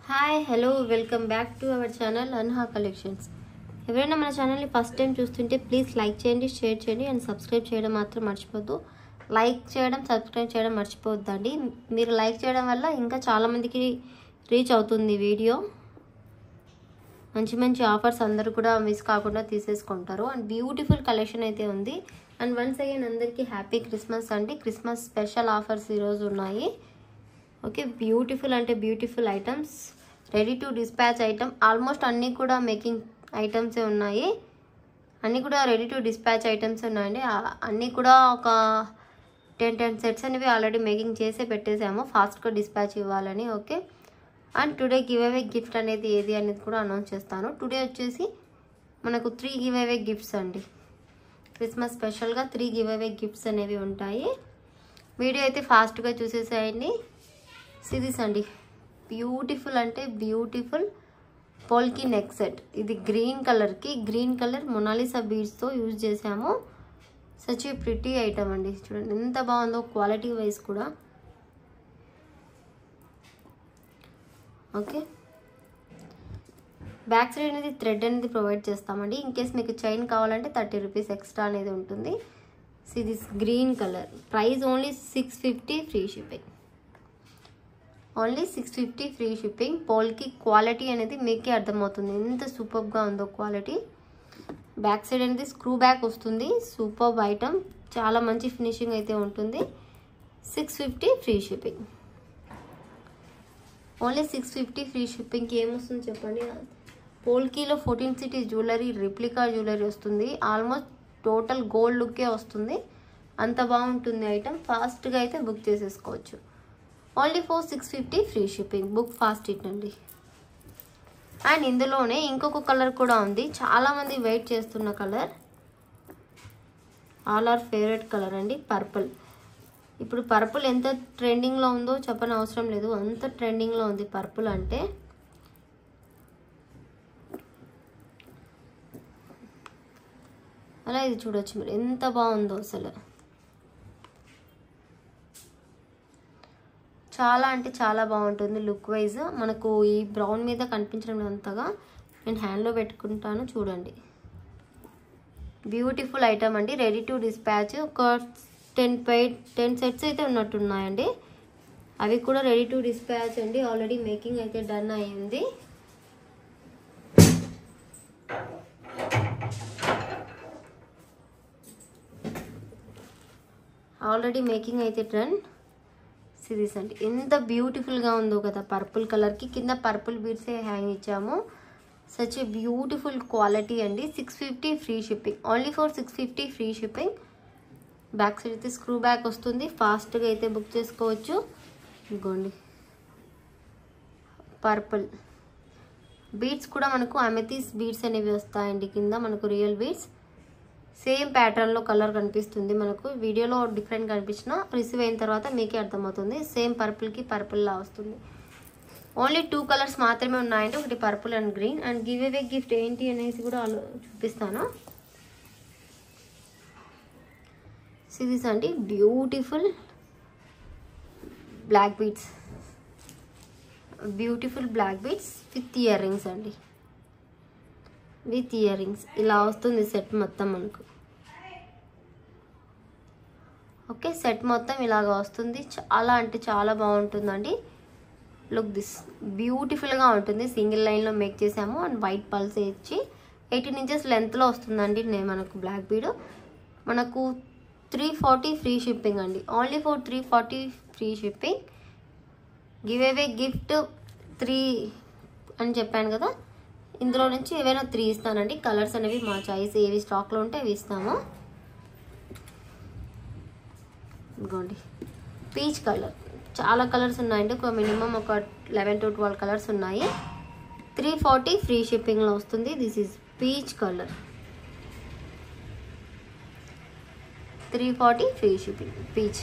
Hi, hello, welcome back to our channel Anha Collections. ఎవరైనా మన ఛానల్ని ఫస్ట్ టైం చూస్తుంటే ప్లీజ్ లైక్ చేయండి, షేర్ చేయండి అండ్ సబ్స్క్రైబ్ చేయడం మాత్రం మర్చిపోద్దు. లైక్ చేయడం, సబ్స్క్రైబ్ చేయడం మర్చిపోవద్దండి. మీరు లైక్ చేయడం వల్ల ఇంకా చాలామందికి రీచ్ అవుతుంది వీడియో. మంచి మంచి ఆఫర్స్ అందరూ కూడా మిస్ కాకుండా తీసేసుకుంటారు. అండ్ బ్యూటిఫుల్ కలెక్షన్ అయితే ఉంది. అండ్ వన్స్ అగైన్ అందరికీ హ్యాపీ క్రిస్మస్ అండి. క్రిస్మస్ స్పెషల్ ఆఫర్స్ ఈరోజు ఉన్నాయి. ఓకే, బ్యూటిఫుల్ అంటే beautiful items, ready to dispatch item. Almost అన్నీ కూడా మేకింగ్ ఐటమ్సే ఉన్నాయి. అన్నీ కూడా రెడీ టు డిస్పాచ్ ఐటమ్స్ ఉన్నాయండి. అన్నీ కూడా ఒక 10 సెట్స్ అనేవి ఆల్రెడీ మేకింగ్ చేసే పెట్టేసాము ఫాస్ట్గా డిస్పాచ్ ఇవ్వాలని. Okay, and today give away gift అనేది ఏది అనేది కూడా అనౌన్స్ చేస్తాను. టుడే వచ్చేసి మనకు 3 గివ్ అవే గిఫ్ట్స్ అండి. క్రిస్మస్ స్పెషల్గా 3 గివ్ అవే గిఫ్ట్స్ అనేవి ఉంటాయి. వీడియో అయితే ఫాస్ట్గా చూసేసేయండి. సిరీస్ అండి, బ్యూటిఫుల్ అంటే బ్యూటిఫుల్ పోల్కి నెక్ సెట్. ఇది గ్రీన్ కలర్ మొనాలిసా బీడ్స్తో యూజ్ చేసాము. సచ్ ఏ ప్రిటీ ఐటమ్ అండి. చూడండి ఎంత బాగుందో క్వాలిటీ వైజ్ కూడా. ఓకే, బ్యాక్ సైడ్ అనేది థ్రెడ్ అనేది ప్రొవైడ్ చేస్తామండి. ఇన్ కేస్ మీకు చైన్ కావాలంటే 30 రూపీస్ ఎక్స్ట్రా అనేది ఉంటుంది. Series green colour, price only 650 free shipping. Only 650 free shipping. Polki quality అనేది మీకే అర్థమవుతుంది ఎంత సూపర్గా ఉందో క్వాలిటీ. బ్యాక్ సైడ్ అనేది స్క్రూ బ్యాక్ వస్తుంది. సూపర్ ఐటమ్, చాలా మంచి ఫినిషింగ్ అయితే ఉంటుంది. 650 ఫ్రీ షిప్పింగ్. ఓన్లీ 650 ఫ్రీ షిప్పింగ్కి ఏమొస్తుంది చెప్పండి. పోల్కీలో 14 సిటీ జ్యువెలరీ, రిప్లికా జ్యువెలరీ వస్తుంది. ఆల్మోస్ట్ టోటల్ గోల్డ్ లుక్కే వస్తుంది. అంత బాగుంటుంది ఐటమ్. ఫాస్ట్గా అయితే బుక్ చేసేసుకోవచ్చు. Only for 650 free shipping. Book fast it అండి. అండ్ ఇందులోనే ఇంకొక కలర్ కూడా ఉంది, చాలామంది వెయిట్ చేస్తున్న colour, all our favourite colour అండి, పర్పుల్. ఇప్పుడు పర్పుల్ ఎంత ట్రెండింగ్లో ఉందో చెప్పని అవసరం లేదు, అంత ట్రెండింగ్లో ఉంది పర్పుల్ అంటే. అలా ఇది చూడొచ్చు మీరు ఎంత బాగుందో అసలు. చాలా అంటే చాలా బాగుంటుంది లుక్ వైజ్. మనకు ఈ బ్రౌన్ మీద కనిపించడం అంతగా నేను హ్యాండ్లో పెట్టుకుంటాను చూడండి. బ్యూటిఫుల్ ఐటమ్ అండి, రెడీ టు డిస్పాచ్. ఒక 10 సెట్స్ అయితే ఉన్నట్టున్నాయండి. అవి కూడా రెడీ టు డిస్పాచ్ అండి. ఆల్రెడీ మేకింగ్ అయితే డన్ అయ్యింది. డన్ సిరీస్ అండి. ఎంత బ్యూటిఫుల్గా ఉందో కదా పర్పుల్ కలర్కి. కింద పర్పుల్ బీడ్సే హ్యాంగ్ ఇచ్చాము. సచ్ ఏ బ్యూటిఫుల్ క్వాలిటీ అండి. 650 free shipping. Only for 650 free shipping. Back side అయితే స్క్రూ బ్యాక్ వస్తుంది. ఫాస్ట్గా అయితే బుక్ చేసుకోవచ్చు. ఇదిగోండి పర్పుల్ బీడ్స్ కూడా మనకు అమెథిస్ బీడ్స్ అనేవి వస్తాయండి. కింద మనకు రియల్ బీడ్స్ సేమ్ ప్యాటర్న్లో కలర్ కనిపిస్తుంది. మనకు వీడియోలో డిఫరెంట్ కనిపించిన రిసీవ్ అయిన తర్వాత మీకే అర్థమవుతుంది. సేమ్ పర్పుల్కి పర్పుల్లా వస్తుంది. ఓన్లీ 2 కలర్స్ మాత్రమే ఉన్నాయండి, ఒకటి purple and green. And give away gift ఏంటి అనేసి కూడా చూపిస్తాను. సిరీస్ అండి, beautiful black beads with ear rings అండి. ఇలా వస్తుంది సెట్ మొత్తం మనకు. ఓకే, సెట్ మొత్తం ఇలాగ వస్తుంది. చాలా అంటే చాలా బాగుంటుందండి. లుక్ దిస్, బ్యూటిఫుల్గా ఉంటుంది. సింగిల్ లైన్లో మేక్ చేసాము. అండ్ వైట్ పల్స్ ఇచ్చి 18 ఇంచెస్ లెంత్లో వస్తుందండి మనకు బ్లాక్ బీడ్. మనకు 340 ఫ్రీ షిప్పింగ్ అండి. Only for 340 free shipping. Give away gift 3 అని చెప్పాను కదా, ఇందులో నుంచి ఏవైనా 3 ఇస్తానండి. కలర్స్ అనేవి మా చాయిస్, ఏవి స్టాక్లో ఉంటే అవి ఇస్తాము. ఇదిగోండి పీచ్ కలర్, చాలా కలర్స్ ఉన్నాయండి. ఒక మినిమం ఒక 11 to 12 కలర్స్ ఉన్నాయి. 340 ఫ్రీ షిప్పింగ్లో వస్తుంది. This is peach colour. 340 free shipping. Peach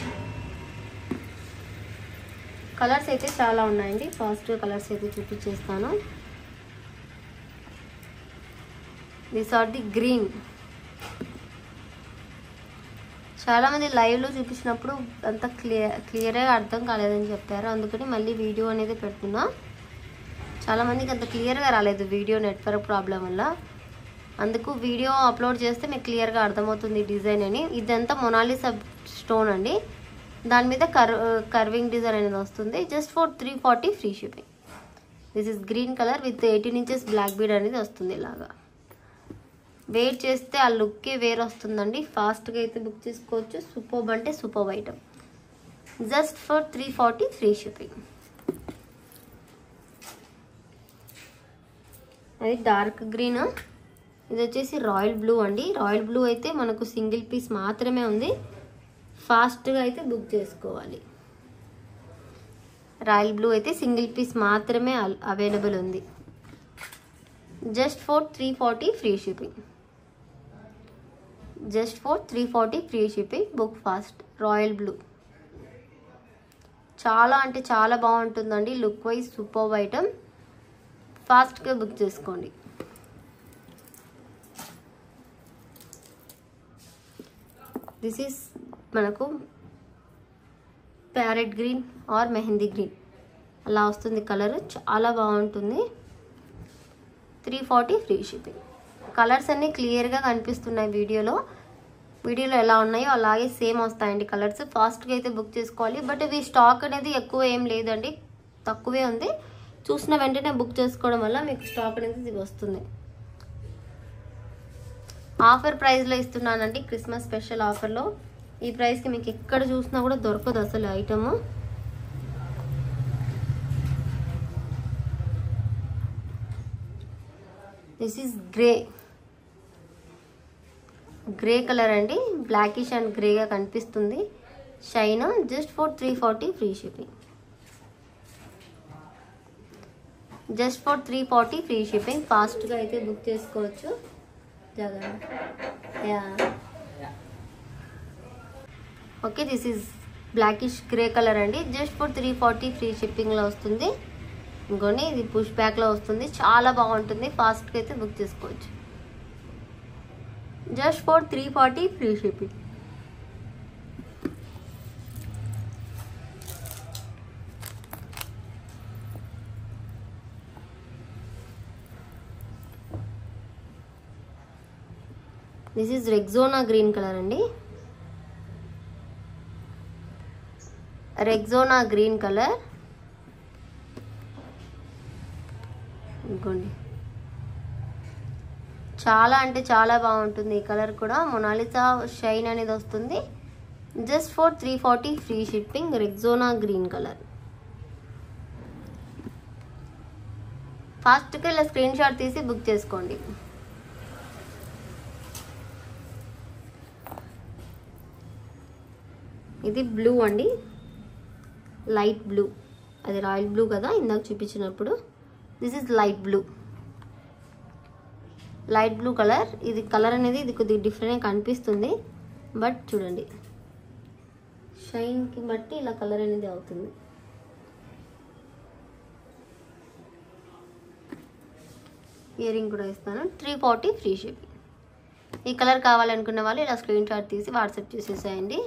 colours అయితే చాలా ఉన్నాయండి. ఫాస్ట్గా కలర్స్ అయితే చూపించేస్తాను. This are the green. చాలామంది లైవ్లో చూపించినప్పుడు అంత క్లియర్గా అర్థం కాలేదని చెప్పారు, అందుకని మళ్ళీ వీడియో అనేది పెడుతున్నా. చాలామందికి అంత క్లియర్గా రాలేదు వీడియో నెట్వర్క్ ప్రాబ్లం వల్ల, అందుకు వీడియో అప్లోడ్ చేస్తే మీకు క్లియర్గా అర్థమవుతుంది డిజైన్ అని. ఇదంతా మొనాలిసా స్టోన్ అండి, దాని మీద కర్వింగ్ డిజైన్ అనేది వస్తుంది. Just for 340 free shipping. This is green colour with 18 inches black bead అనేది వస్తుంది. ఇలాగా వెయిట్ చేస్తే ఆ లుక్కే వేరు వస్తుందండి. ఫాస్ట్గా అయితే బుక్ చేసుకోవచ్చు. సూపర్బ్ అంటే superb item. Just for 340 free shipping. అది డార్క్ గ్రీన్, ఇది వచ్చేసి రాయల్ బ్లూ అండి. రాయల్ బ్లూ అయితే మనకు సింగిల్ పీస్ మాత్రమే ఉంది, ఫాస్ట్గా అయితే బుక్ చేసుకోవాలి. రాయల్ బ్లూ అయితే సింగిల్ పీస్ మాత్రమే అవైలబుల్ ఉంది. Just for 340 free shipping. Just for 340 free shipping. Book fast. Royal blue చాలా అంటే చాలా బాగుంటుందండి. Look wise superb item. ఫాస్ట్గా బుక్ చేసుకోండి. దిస్ ఈస్ మనకు parrot green are mehndi green అలా వస్తుంది కలర్, చాలా బాగుంటుంది. 340 ఫ్రీ షిప్పింగ్. కలర్స్ అన్నీ క్లియర్గా కనిపిస్తున్నాయి వీడియోలో ఎలా ఉన్నాయో అలాగే సేమ్ వస్తాయండి కలర్స్. ఫాస్ట్గా అయితే బుక్ చేసుకోవాలి. బట్ ఇవి స్టాక్ అనేది ఎక్కువ ఏం లేదండి, తక్కువే ఉంది. చూసిన వెంటనే బుక్ చేసుకోవడం వల్ల మీకు స్టాక్ అనేది వస్తుంది. ఆఫర్ ప్రైస్లో ఇస్తున్నానండి, క్రిస్మస్ స్పెషల్ ఆఫర్లో. ఈ ప్రైస్కి మీకు ఎక్కడ చూసినా కూడా దొరకదు అసలు item. This is grey colour అండి, బ్లాకిష్ అండ్ గ్రేగా కనిపిస్తుంది. Shine. Just for 340 free shipping. Just for 340 free shipping. ఫాస్ట్గా అయితే బుక్ చేసుకోవచ్చు. Okay, this is blackish grey colour అండి. జస్ట్ ఫర్ 340 ఫ్రీ షిప్పింగ్లో వస్తుంది. ఇంకోని ఇది పుష్ బ్యాక్లో వస్తుంది, చాలా బాగుంటుంది. ఫాస్ట్గా అయితే బుక్ చేసుకోవచ్చు. Just for 340 free shipping. This is రెగ్జోనా గ్రీన్ కలర్ అండి. రెగ్జోనా గ్రీన్ కలర్. ఇంకోండి చాలా అంటే చాలా బాగుంటుంది. ఈ కలర్ కూడా మొనాలిసా షైన్ అనేది వస్తుంది. Just for 340 free shipping. Rexona green colour. ఫాస్ట్గా ఇలా స్క్రీన్ షాట్ తీసి బుక్ చేసుకోండి. ఇది బ్లూ అండి, లైట్ బ్లూ. అది రాయల్ బ్లూ కదా ఇందాక చూపించినప్పుడు. This is light blue. Light blue colour. ఇది కలర్ అనేది ఇది కొద్దిగా డిఫరెంట్గా కనిపిస్తుంది, బట్ చూడండి షైన్కి బట్టి ఇలా కలర్ అనేది అవుతుంది. ఇయర్ రింగ్ కూడా ఇస్తాను. 340 ఫ్రీ షిప్పింగ్. ఈ కలర్ కావాలనుకున్న వాళ్ళు ఇలా స్క్రీన్ షాట్ తీసి వాట్సాప్ చేసేసేయండి.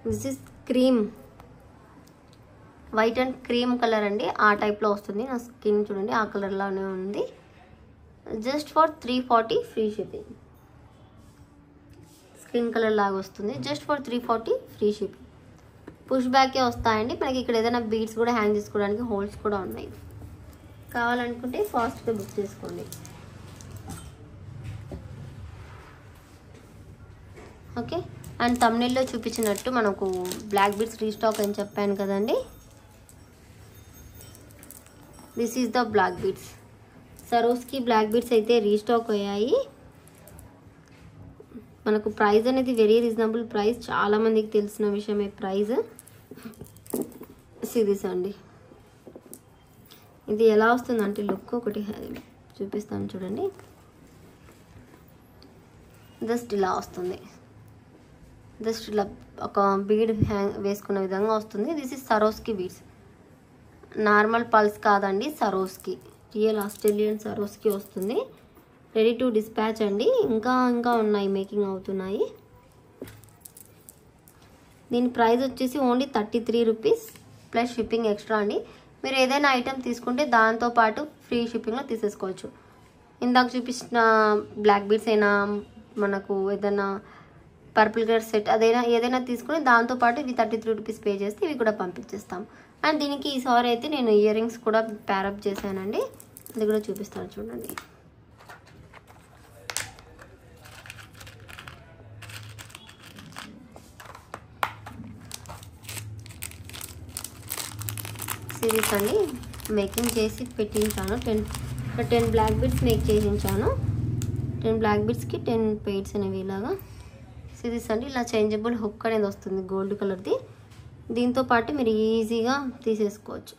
This is cream, white and cream colour అండి. ఆ టైప్లో వస్తుంది. నా స్కిన్ చూడండి ఆ కలర్లోనే ఉంది. Just for 340 free shipping. Skin colour లాగా వస్తుంది. Just for 340 free shipping. Push బ్యాకే వస్తాయండి. మనకి ఇక్కడ ఏదైనా బీడ్స్ కూడా హ్యాంగ్ చేసుకోవడానికి హోల్స్ కూడా ఉన్నాయి. కావాలనుకుంటే ఫాస్ట్గా బుక్ చేసుకోండి. ఓకే, అండ్ తమ్నెల్లో చూపించినట్టు మనకు బ్లాక్ బీడ్స్ రీస్టాక్ అని చెప్పాను కదండి. This is the black beads. Swarovski black beads అయితే రీస్టాక్ అయ్యాయి. మనకు ప్రైస్ అనేది వెరీ రీజనబుల్ ప్రైస్, చాలామందికి తెలిసిన విషయమే ప్రైస్. సిరీస్ అండి. ఇది ఎలా వస్తుందంటే లుక్ ఒకటి చూపిస్తాను చూడండి. జస్ట్ ఇలా వస్తుంది. జస్ట్ ఇలా ఒక బీడ్ హ్యాంగ్ వేసుకున్న విధంగా వస్తుంది. This is సరోస్కి beads. Normal pulse కాదండి, సరోస్కి, రియల్ ఆస్ట్రేలియన్ సరోస్కి వస్తుంది. రెడీ టు డిస్పాచ్ అండి. ఇంకా ఉన్నాయి, మేకింగ్ అవుతున్నాయి. దీని ప్రైస్ వచ్చేసి only 33 rupees plus shipping extra అండి. మీరు ఏదైనా ఐటెం తీసుకుంటే దాంతోపాటు ఫ్రీ షిప్పింగ్లో తీసేసుకోవచ్చు. ఇందాక చూపించిన బ్లాక్ బీడ్స్ అయినా మనకు ఏదైనా పర్పుల్ కలర్ సెట్ ఏదైనా తీసుకుని దాంతోపాటు ఇవి 33 రూపీస్ పే చేస్తే ఇవి కూడా పంపించేస్తాం. అండ్ దీనికి ఈసారి అయితే నేను ఇయర్ రింగ్స్ కూడా ప్యారప్ చేశానండి, అది కూడా చూపిస్తాను చూడండి. సిరీస్ అండి మేకింగ్ చేసి పెట్టించాను. 10 బ్లాక్ బీడ్స్ మేక్ చేయించాను. 10 బ్లాక్ బీడ్స్కి 10 పెయిడ్స్ అనేవి ఇలాగా సిరీస్ అండి. ఇలా చేంజబుల్ హుక్ అనేది వస్తుంది గోల్డ్ కలర్ది. దీంతో పాటు మీరు ఈజీగా తీసేసుకోవచ్చు.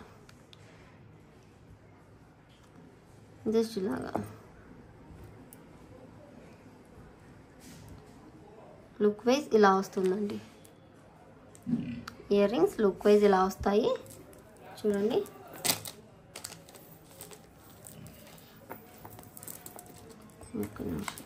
జస్ట్ ఇలాగా లుక్ వైజ్ ఇలా వస్తుందండి. ఇయర్ రింగ్స్ లుక్ వైజ్ ఇలా వస్తాయి చూడండి. ఒక్క నిమిషం.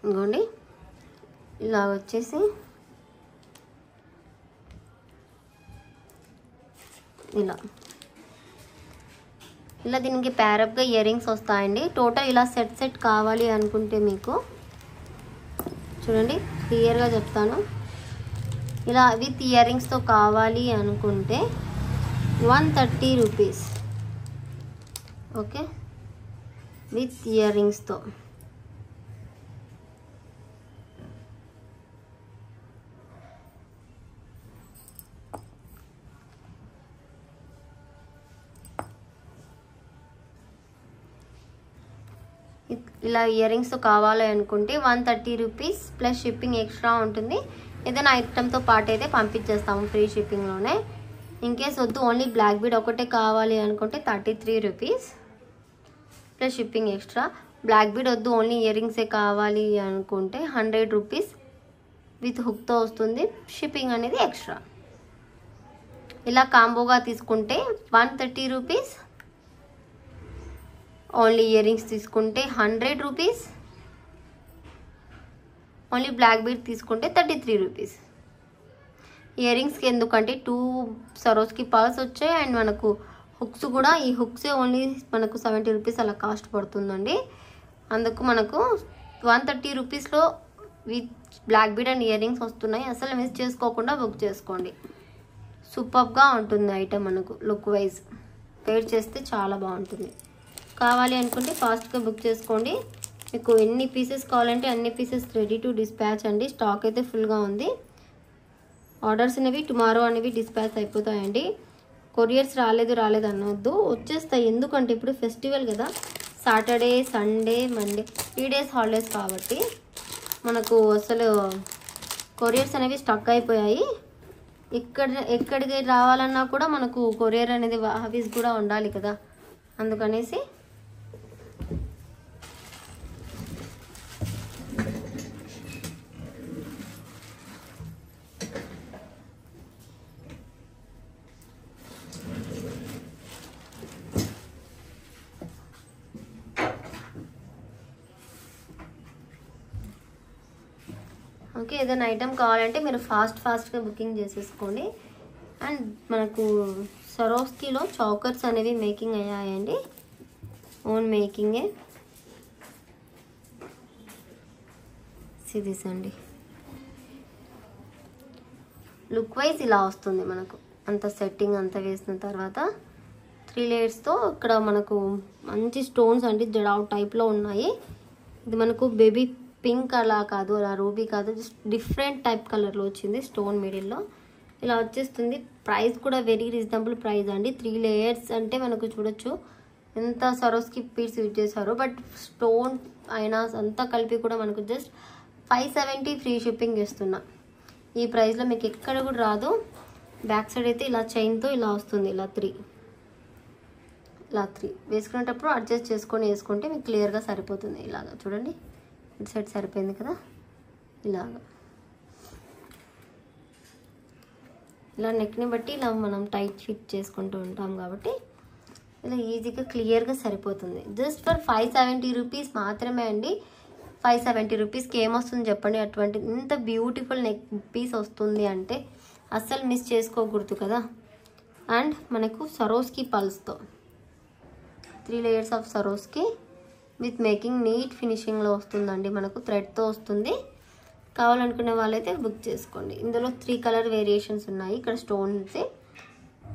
ఇంకోండి ఇలా వచ్చేసి ఇలా దీనికి ప్యారప్గా ఇయర్ రింగ్స్ వస్తాయండి. టోటల్ ఇలా సెట్ కావాలి అనుకుంటే మీకు చూడండి క్లియర్గా చెప్తాను. ఇలా విత్ ఇయర్ రింగ్స్తో కావాలి అనుకుంటే 130 రూపీస్. ఓకే, విత్ ఇయర్ రింగ్స్తో. ఇలా ఇయర్ రింగ్స్తో కావాలి అనుకుంటే 130 రూపీస్ ప్లస్ షిప్పింగ్ ఎక్స్ట్రా ఉంటుంది. ఏదైనా ఐటమ్తో పాటు అయితే పంపించేస్తాము ఫ్రీ షిప్పింగ్లోనే. ఇన్కేస్ వద్దు ఓన్లీ బ్లాక్ బీడ్ ఒకటే కావాలి అనుకుంటే 33 rupees plus shipping extra. Black bead వద్దు ఓన్లీ ఇయర్ రింగ్సే కావాలి అనుకుంటే 100 రూపీస్ విత్ హుక్తో వస్తుంది, షిప్పింగ్ అనేది ఎక్స్ట్రా. ఇలా కాంబోగా తీసుకుంటే 130 రూపీస్. ఓన్లీ ఇయర్ రింగ్స్ తీసుకుంటే 100 రూపీస్. ఓన్లీ బ్లాక్ బీడ్ తీసుకుంటే 33 రూపీస్. ఇయర్ రింగ్స్కి ఎందుకంటే 2 సరోస్కి పర్ల్స్ వచ్చాయి అండ్ మనకు హుక్స్ కూడా, ఈ హుక్సే ఓన్లీ మనకు 70 రూపీస్ అలా కాస్ట్ పడుతుందండి. అందుకు మనకు 130 రూపీస్లో with black bead and ear rings వస్తున్నాయి. అసలు మిస్ చేసుకోకుండా బుక్ చేసుకోండి. సూపర్గా ఉంటుంది ఐటమ్. మనకు లుక్ వైజ్ పేర్ చేస్తే చాలా బాగుంటుంది. కావాలి అనుకుంటే ఫాస్ట్గా బుక్ చేసుకోండి. మీకు ఎన్ని పీసెస్ కావాలంటే అన్ని పీసెస్ రెడీ టు డిస్పాచ్ అండి. స్టాక్ అయితే ఫుల్గా ఉంది. ఆర్డర్స్ అనేవి టుమారో అనేవి డిస్పాచ్ అయిపోతాయండి. కొరియర్స్ రాలేదు అనొద్దు, వచ్చేస్తాయి. ఎందుకంటే ఇప్పుడు ఫెస్టివల్ కదా, Saturday Sunday Monday 3 days holidays కాబట్టి మనకు అసలు కొరియర్స్ అనేవి స్టక్ అయిపోయాయి. ఎక్కడికి రావాలన్నా కూడా మనకు కొరియర్ అనేది ఆఫీస్ కూడా ఉండాలి కదా, అందుకనేసి ఓకే. ఏదైనా ఐటమ్ కావాలంటే మీరు ఫాస్ట్గా బుకింగ్ చేసేసుకోండి. అండ్ మనకు సరోస్కీలో చాకర్స్ అనేవి మేకింగ్ అయ్యాయండి, ఓన్ మేకింగే. సిరీస్ అండి లుక్ వైజ్ ఇలా వస్తుంది మనకు. అంత సెట్టింగ్ అంతా వేసిన తర్వాత 3 లేయర్స్తో ఇక్కడ మనకు మంచి స్టోన్స్ అంటే జడావ్ టైప్లో ఉన్నాయి. ఇది మనకు బేబీ పింక్ అలా కాదు, అలా రూబీ కాదు, జస్ట్ డిఫరెంట్ టైప్ కలర్లో వచ్చింది స్టోన్ మిడిల్లో ఇలా వచ్చేస్తుంది. ప్రైస్ కూడా వెరీ రీజనబుల్ ప్రైస్ అండి. 3 లేయర్స్ అంటే మనకు చూడొచ్చు ఎంత సరోస్కి పీస్ యూజ్ చేశారు. బట్ స్టోన్ అయినా అంతా కలిపి కూడా మనకు జస్ట్ 570 ఫ్రీ షిప్పింగ్ ఇస్తున్నా. ఈ ప్రైస్లో మీకు ఎక్కడ కూడా రాదు. బ్యాక్ సైడ్ అయితే ఇలా చైన్తో ఇలా వస్తుంది, ఇలా 3 వేసుకునేటప్పుడు అడ్జస్ట్ చేసుకొని వేసుకుంటే మీకు క్లియర్గా సరిపోతుంది. ఇలాగా చూడండి, ఇటు సైడ్ సరిపోయింది కదా. ఇలాగా ఇలా నెక్ని బట్టి ఇలా మనం టైట్ ఫిట్ చేసుకుంటూ ఉంటాం కాబట్టి ఇలా ఈజీగా క్లియర్గా సరిపోతుంది. జస్ట్ ఫర్ 570 రూపీస్ మాత్రమే అండి. 570 రూపీస్కి ఏమొస్తుంది చెప్పండి? అటువంటి ఇంత బ్యూటిఫుల్ నెక్ పీస్ వస్తుంది అంటే అస్సలు మిస్ చేసుకోకూడదు కదా. అండ్ మనకు సరోస్కి పల్స్తో 3 layers of Swarovski with making neat ఫినిషింగ్లో వస్తుందండి. మనకు థ్రెడ్తో వస్తుంది. కావాలనుకునే వాళ్ళైతే బుక్ చేసుకోండి. ఇందులో 3 కలర్ వేరియేషన్స్ ఉన్నాయి. ఇక్కడ స్టోన్స్.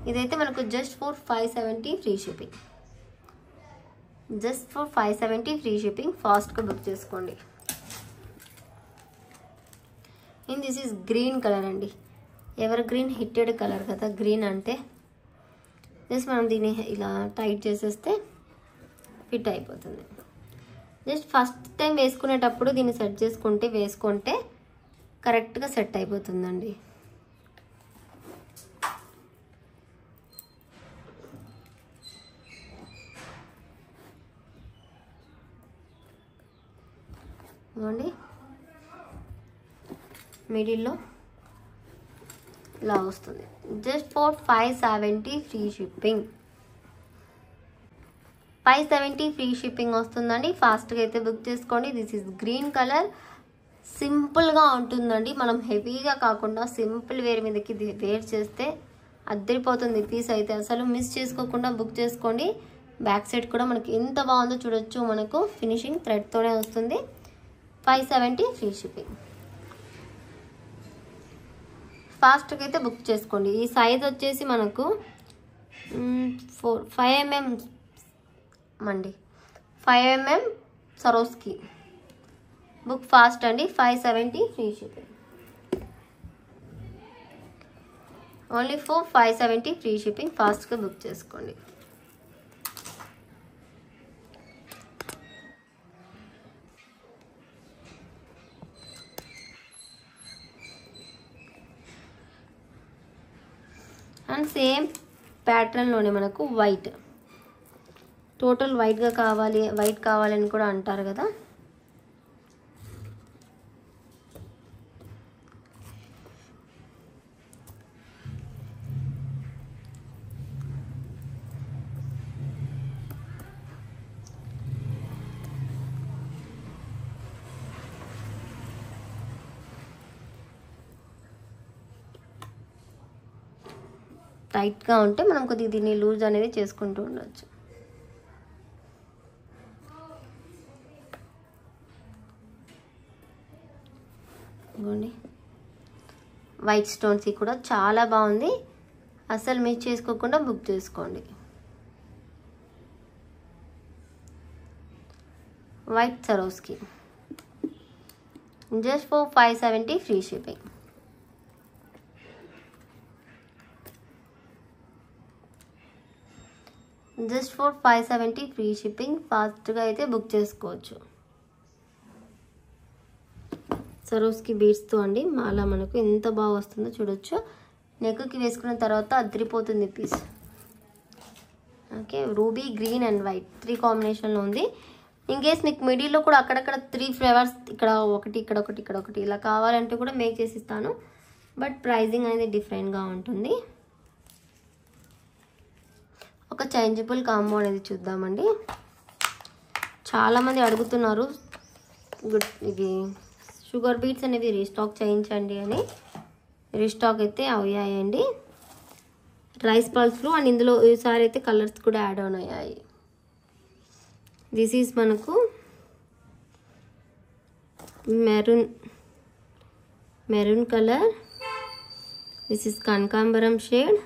ఇదైతే మనకు just for 570 free shipping. Just for 570 free shipping. ఫాస్ట్గా బుక్ చేసుకోండి. And this is green colour అండి. ఎవర్ గ్రీన్ హిట్టెడ్ కలర్ కదా గ్రీన్ అంటే. జస్ట్ మనం దీన్ని ఇలా టైట్ చేసేస్తే ఫిట్ అయిపోతుంది. జస్ట్ ఫస్ట్ టైం వేసుకునేటప్పుడు దీన్ని సెట్ చేసుకుంటే వేసుకుంటే కరెక్ట్గా సెట్ అయిపోతుందండి. ఇవ్వండి మిడిల్లో ఇలా వస్తుంది. Just for 570 free shipping. 570 free shipping వస్తుందండి. ఫాస్ట్గా అయితే బుక్ చేసుకోండి. This is green colour. సింపుల్గా ఉంటుందండి. మనం హెవీగా కాకుండా సింపుల్ వేర్ మీదకి వేర్ చేస్తే అద్దరిపోతుంది పీస్ అయితే. అసలు మిస్ చేసుకోకుండా బుక్ చేసుకోండి. బ్యాక్ సైడ్ కూడా మనకి ఎంత బాగుందో చూడొచ్చు. మనకు ఫినిషింగ్ థ్రెడ్తోనే వస్తుంది. 570 ఫ్రీ షిప్పింగ్. ఫాస్ట్గా అయితే బుక్ చేసుకోండి. ఈ సైజ్ వచ్చేసి మనకు 5 mm అండి. 5 mm సరోస్కి. బుక్ ఫాస్ట్ అండి. 570 free shipping. Only for 570 free shipping. ఫాస్ట్గా బుక్ చేసుకోండి. అండ్ సేమ్ ప్యాటర్న్లోనే మనకు వైట్, టోటల్ వైట్గా కావాలి, వైట్ కావాలని కూడా అంటారు కదా. టైట్గా ఉంటే మనం కొద్దిగా దీన్ని లూజ్ అనేది చేసుకుంటూ ఉండొచ్చు. ఇదిగోండి వైట్ స్టోన్స్ కూడా చాలా బాగుంది. అసలు మిస్ చేసుకోకుండా బుక్ చేసుకోండి. White సరోస్కి just for 570 free shipping. Just for 570 free shipping. ఫాస్ట్గా అయితే బుక్ చేసుకోవచ్చు. సరోస్కి బీడ్స్తో అండి. అలా మనకు ఎంత బాగా వస్తుందో చూడొచ్చు. నెక్కి వేసుకున్న తర్వాత అదిరిపోతుంది piece. Okay, ruby, green and white 3 కాంబినేషన్లో ఉంది. ఇన్కేస్ నీకు మిడిల్లో కూడా అక్కడక్కడ 3 ఫ్లేవర్స్, ఇక్కడ ఒకటి, ఇక్కడ ఒకటి, ఇక్కడ ఒకటి ఇలా కావాలంటే కూడా మేక్ చేసి ఇస్తాను. బట్ ప్రైజింగ్ అనేది డిఫరెంట్గా ఉంటుంది. ఒక చేంజబుల్ కాంబో అనేది చూద్దామండి. చాలామంది అడుగుతున్నారు ఇవి షుగర్ బీట్స్ అనేవి రీస్టాక్ చేయించండి అని. రీస్టాక్ అయితే అయ్యాయండి రైస్ పల్స్లో. అండ్ ఇందులో ఈసారి అయితే కలర్స్ కూడా యాడ్ ఆన్ అయ్యాయి. దిస్ ఈజ్ మనకు మెరూన్ కలర్. దిస్ ఈజ్ కనకాంబరం షేడ్.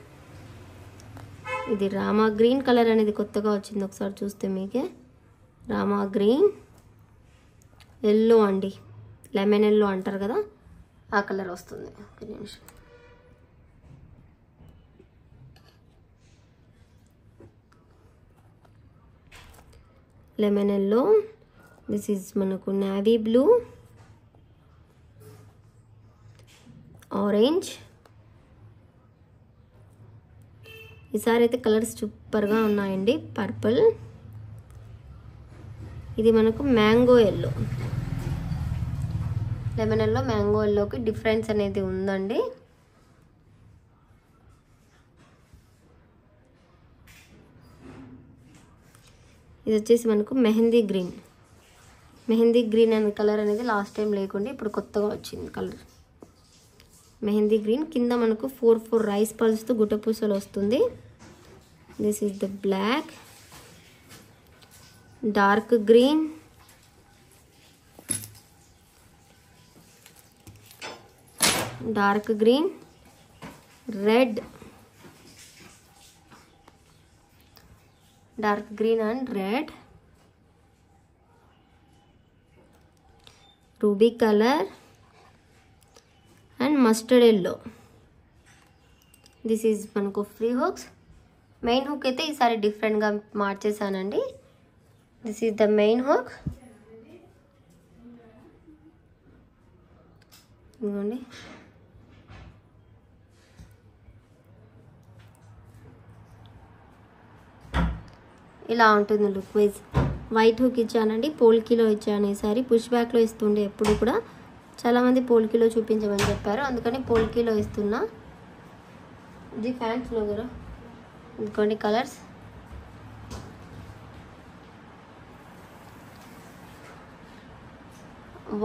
ఇది రామా గ్రీన్ కలర్ అనేది కొత్తగా వచ్చింది. ఒకసారి చూస్తే మీకే రామా గ్రీన్, ఎల్లో అండి, లెమన్ ఎల్లో అంటారు కదా, ఆ కలర్ వస్తుంది. ఒక నిమిషం. Lemon yellow. దిస్ ఈజ్ మనకు నేవీ బ్లూ, ఆరెంజ్. ఈసారి అయితే కలర్స్ సూపర్గా ఉన్నాయండి. పర్పుల్. ఇది మనకు mango yellow. Lemon yellow, mango ఎల్లోకి డిఫరెన్స్ అనేది ఉందండి. ఇది వచ్చేసి మనకు మెహందీ గ్రీన్ అనే కలర్ అనేది లాస్ట్ టైం లేకుండా ఇప్పుడు కొత్తగా వచ్చింది కలర్ మెహందీ గ్రీన్. కింద మనకు 4 రైస్ పల్స్తో గుట్టపూసలు వస్తుంది. This is the black, dark green, red, dark green and red, ruby colour and mustard yellow. This is మనకు ఫ్రీ హుక్స్. మెయిన్ హుక్ అయితే ఈసారి డిఫరెంట్గా మార్చేసానండి. This is the main hook. ఇదిగోండి, ఇలా ఉంటుంది లుక్ వైజ్. వైట్ హుక్ ఇచ్చానండి, పోల్కీలో ఇచ్చాను. ఈసారి పుష్ బ్యాక్లో ఇస్తుండే ఎప్పుడు కూడా. చాలామంది పోల్కీలో చూపించమని చెప్పారు, అందుకని పోల్కీలో ఇస్తున్నా. ఇది ఫ్యాన్స్లో కూడా ఇంకొన్ని కలర్స్.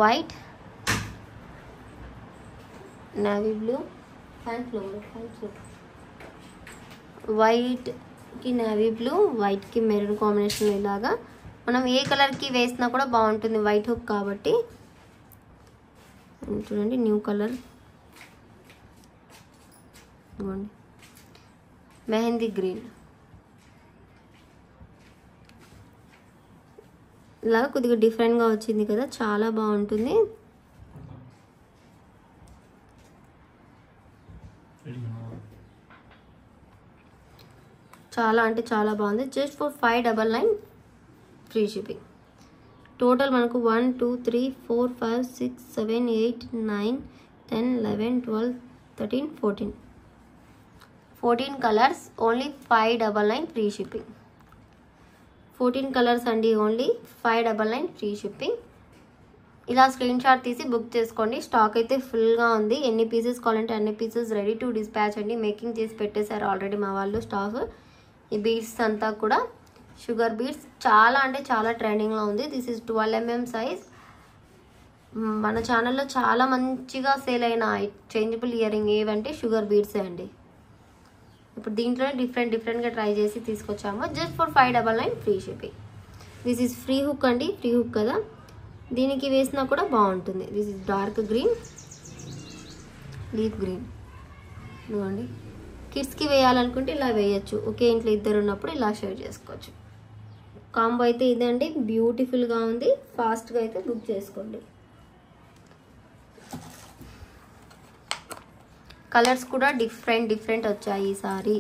వైట్, నేవీ బ్లూ, ఫ్యాన్స్లో వైట్కి నేవీ బ్లూ, వైట్కి మెరూన్ కాంబినేషన్. ఇలాగా మనం ఏ కలర్కి వేసినా కూడా బాగుంటుంది వైట్ హుక్ కాబట్టి. చూడండి న్యూ కలర్, మెహందీ గ్రీన్. ఇలా కొద్దిగా డిఫరెంట్గా వచ్చింది కదా, చాలా బాగుంటుంది. చాలా అంటే చాలా బాగుంది. Just for 599 free shipping. Total మనకు 1 2 3 4 5 6 7 8 9 10 11 12 13 14 colours. Only 599 free shipping. 14 colours అండి, ఓన్లీ 599 ఫ్రీ షిప్పింగ్. ఇలా స్క్రీన్ షాట్ తీసి బుక్ చేసుకోండి. స్టాక్ అయితే ఫుల్గా ఉంది. ఎన్ని పీసెస్ కావాలంటే అన్ని పీసెస్ రెడీ టు డిస్పాచ్ అండి. మేకింగ్ చేసి పెట్టేశారు ఆల్రెడీ మా వాళ్ళు స్టాక్. ఈ బీడ్స్ అంతా కూడా షుగర్ బీడ్స్, చాలా అంటే చాలా ట్రెండింగ్లో ఉంది. This is 12 mm size. మన ఛానల్లో చాలా మంచిగా సేల్ అయిన చేంజబుల్ ఇయర్ రింగ్ ఏవంటే షుగర్ బీడ్సే అండి. ఇప్పుడు దీంట్లోనే డిఫరెంట్గా ట్రై చేసి తీసుకొచ్చాము. Just for 599 free shipping. This is free hook అండి, ఫ్రీ హుక్ కదా, దీనికి వేసినా కూడా బాగుంటుంది. This is dark green, leaf green. ఇదిగోండి, కిడ్స్కి వేయాలనుకుంటే ఇలా వేయచ్చు. ఒకే ఇంట్లో ఇద్దరు ఉన్నప్పుడు ఇలా షేర్ చేసుకోవచ్చు. కాంబో అయితే ఇదండి, బ్యూటిఫుల్గా ఉంది. ఫాస్ట్గా అయితే బుక్ చేసుకోండి. కలర్స్ కూడా డిఫరెంట్ వచ్చాయి ఈసారి.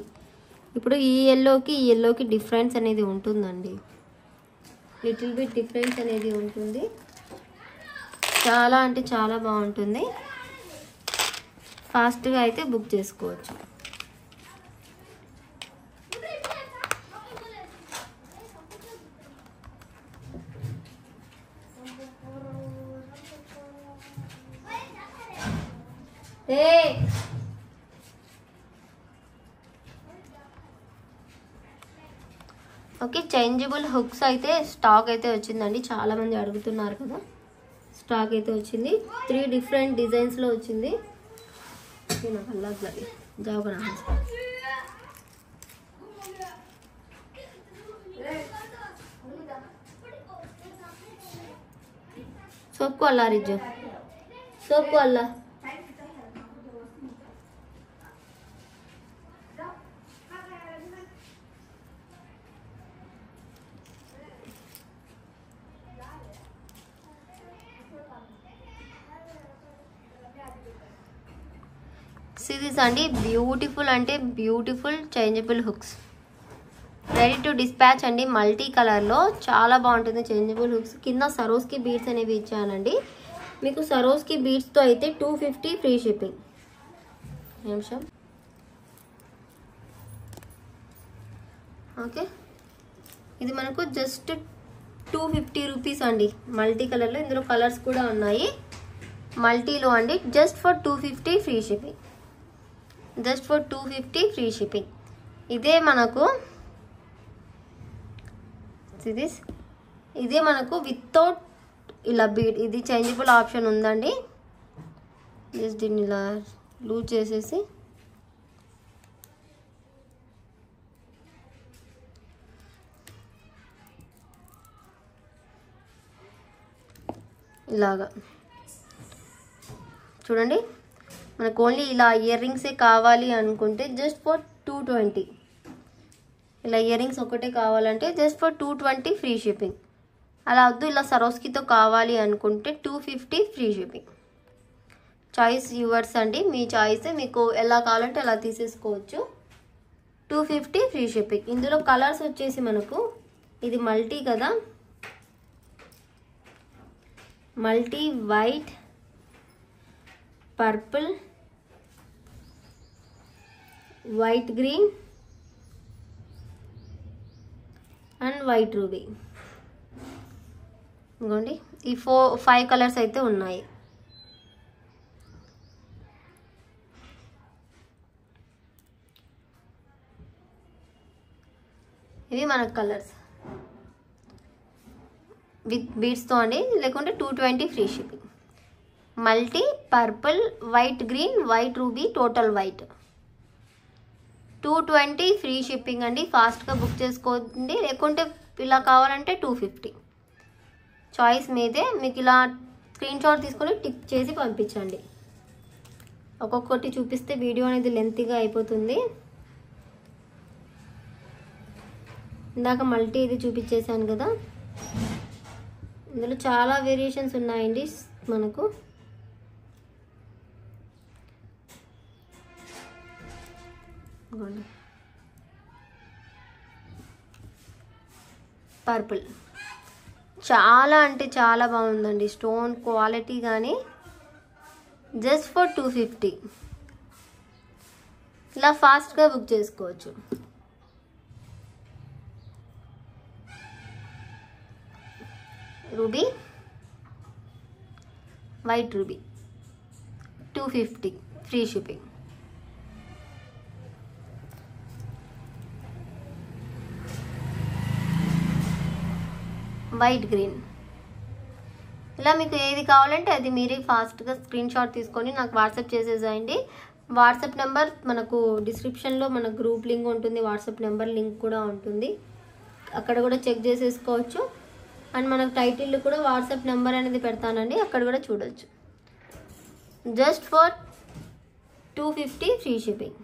ఇప్పుడు ఈ ఎల్లోకి డిఫరెన్స్ అనేది ఉంటుందండి. లిటిల్ బిట్ డిఫరెన్స్ అనేది ఉంటుంది. చాలా అంటే చాలా బాగుంటుంది. ఫాస్ట్గా అయితే బుక్ చేసుకోవచ్చు. ఓకే, చేంజబుల్ హుక్స్ అయితే స్టాక్ అయితే వచ్చిందండి. చాలా మంది అడుగుతున్నారు కదా, స్టాక్ అయితే వచ్చింది. 3 డిఫరెంట్ డిజైన్స్లో వచ్చింది. సోప్కు అల్లా రిజ్జు, సోప్కు అల్లా. సిరీస్ అండి, బ్యూటిఫుల్ అంటే beautiful changeable hooks, ready to dispatch అండి. మల్టీ కలర్లో చాలా బాగుంటుంది చేంజబుల్ హుక్స్. కింద సరోస్కి బీడ్స్ అనేవి ఇచ్చానండి. మీకు సరోస్కి బీడ్స్తో అయితే 250 ఫ్రీ షిప్పింగ్. నిమిషం. ఓకే, ఇది మనకు జస్ట్ 250 రూపీస్ అండి. మల్టీ కలర్లో, ఇందులో కలర్స్ కూడా ఉన్నాయి. మల్టీలో అండి, just for 250 free shipping. Just for 250 free shipping. ఇదే మనకు దిస్ ఇదే మనకు వితౌట్ ఇలా బీడ్, ఇది చేంజబుల్ ఆప్షన్ ఉందండి. జస్ట్ దీన్ని ఇలా లూజ్ చేసేసి ఇలాగా చూడండి. మనకు ఓన్లీ ఇలా ఇయర్ రింగ్సే కావాలి అనుకుంటే జస్ట్ ఫర్ 220. ఇలా ఇయర్ రింగ్స్ ఒకటే కావాలంటే జస్ట్ ఫర్ 220 ఫ్రీ షిప్పింగ్. అలా వద్దు ఇలా సరోస్కితో కావాలి అనుకుంటే 250 ఫ్రీ షిప్పింగ్. చాయిస్ యువర్స్ అండి, మీ చాయిస్, మీకు ఎలా కావాలంటే అలా తీసేసుకోవచ్చు. 250 ఫ్రీ షిప్పింగ్. ఇందులో కలర్స్ వచ్చేసి మనకు ఇది మల్టీ కదా, multi white, purple, white green and white ruby. ఇంకోండి ఈ 5 కలర్స్ అయితే ఉన్నాయి. ఇవి మనకు కలర్స్ విత్ బీడ్స్తో అండి, లేకుంటే 220 free shipping. Multi, purple, white green, white ruby, total white, 220 free shipping అండి. ఫాస్ట్గా బుక్ చేసుకోండి, లేకుంటే ఇలా కావాలంటే 250. చాయిస్ మీదే. మీకు ఇలా స్క్రీన్ షాట్ తీసుకొని టిక్ చేసి పంపించండి. ఒక్కొక్కటి చూపిస్తే వీడియో అనేది లెంతీగా అయిపోతుంది. ఇందాక మల్టీ ఇది చూపించేశాను కదా, ఇందులో చాలా వేరియేషన్స్ ఉన్నాయండి మనకు. పర్పుల్ చాలా అంటే చాలా బాగుందండి, స్టోన్ క్వాలిటీ కానీ. Just for 250. ఇలా ఫాస్ట్గా బుక్ చేసుకోవచ్చు. Ruby, white ruby, 250 free shipping. White green. ఇలా మీకు ఏది కావాలంటే అది మీరే ఫాస్ట్గా స్క్రీన్ షాట్ తీసుకొని నాకు వాట్సాప్ చేసేసేయండి. వాట్సాప్ నెంబర్ మనకు డిస్క్రిప్షన్లో మన గ్రూప్ లింక్ ఉంటుంది, వాట్సాప్ నెంబర్ లింక్ కూడా ఉంటుంది, అక్కడ కూడా చెక్ చేసేసుకోవచ్చు. అండ్ మనకు టైటిల్ కూడా వాట్సాప్ నెంబర్ అనేది పెడతానండి, అక్కడ కూడా చూడొచ్చు. Just for 250 free shipping.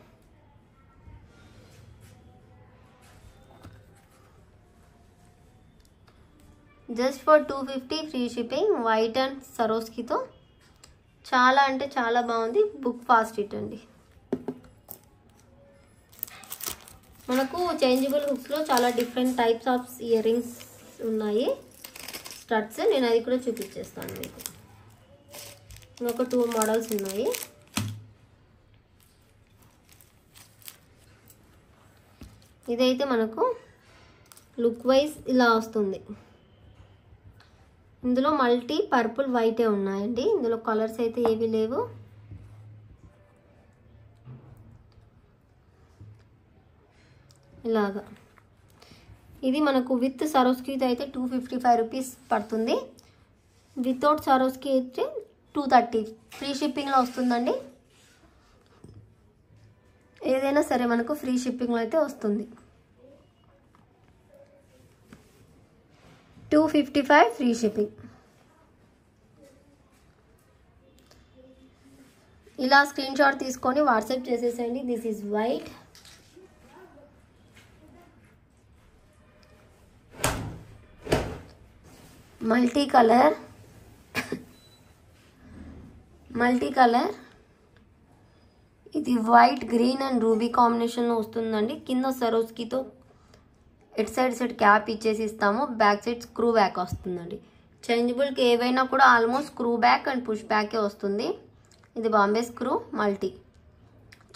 Just for 250 free shipping. White and సరోస్కితో చాలా అంటే చాలా బాగుంది. బుక్ ఫాస్ట్ ఇట్ అండి. మనకు చేంజబుల్ హుక్స్లో చాలా different types of ear rings ఉన్నాయి, స్టడ్స్. నేను అది కూడా చూపించేస్తాను మీకు. ఇంకొక 2 మోడల్స్ ఉన్నాయి. ఇదైతే మనకు లుక్ వైజ్ ఇలా వస్తుంది. ఇందులో మల్టీ, పర్పుల్, వైటే ఉన్నాయండి. ఇందులో కలర్స్ అయితే ఏవి లేవు. ఇలాగా ఇది మనకు విత్ సరోస్కి అయితే 255 రూపీస్ పడుతుంది. వితౌట్ సరోస్కి అయితే 230 ఫ్రీ షిప్పింగ్లో వస్తుందండి. ఏదైనా సరే మనకు ఫ్రీ షిప్పింగ్లో అయితే వస్తుంది. 255 ఫ్రీ షిప్పింగ్. ఇలా స్క్రీన్ షాట్ తీసుకొని వాట్సాప్ చేసేసేయండి. This is white, multi colour, ఇది వైట్, గ్రీన్ అండ్ రూబీ కాంబినేషన్లో వస్తుందండి. కింద సరోస్కితో ఎట్ సైడ్ క్యాప్ ఇచ్చేసి ఇస్తాము, బ్యాక్ సైడ్ స్క్రూ బ్యాక్ వస్తుందండి. చేంజబుల్కి ఏవైనా కూడా almost screw back and push బ్యాకే వస్తుంది. ఇది బాంబే స్క్రూ మల్టీ.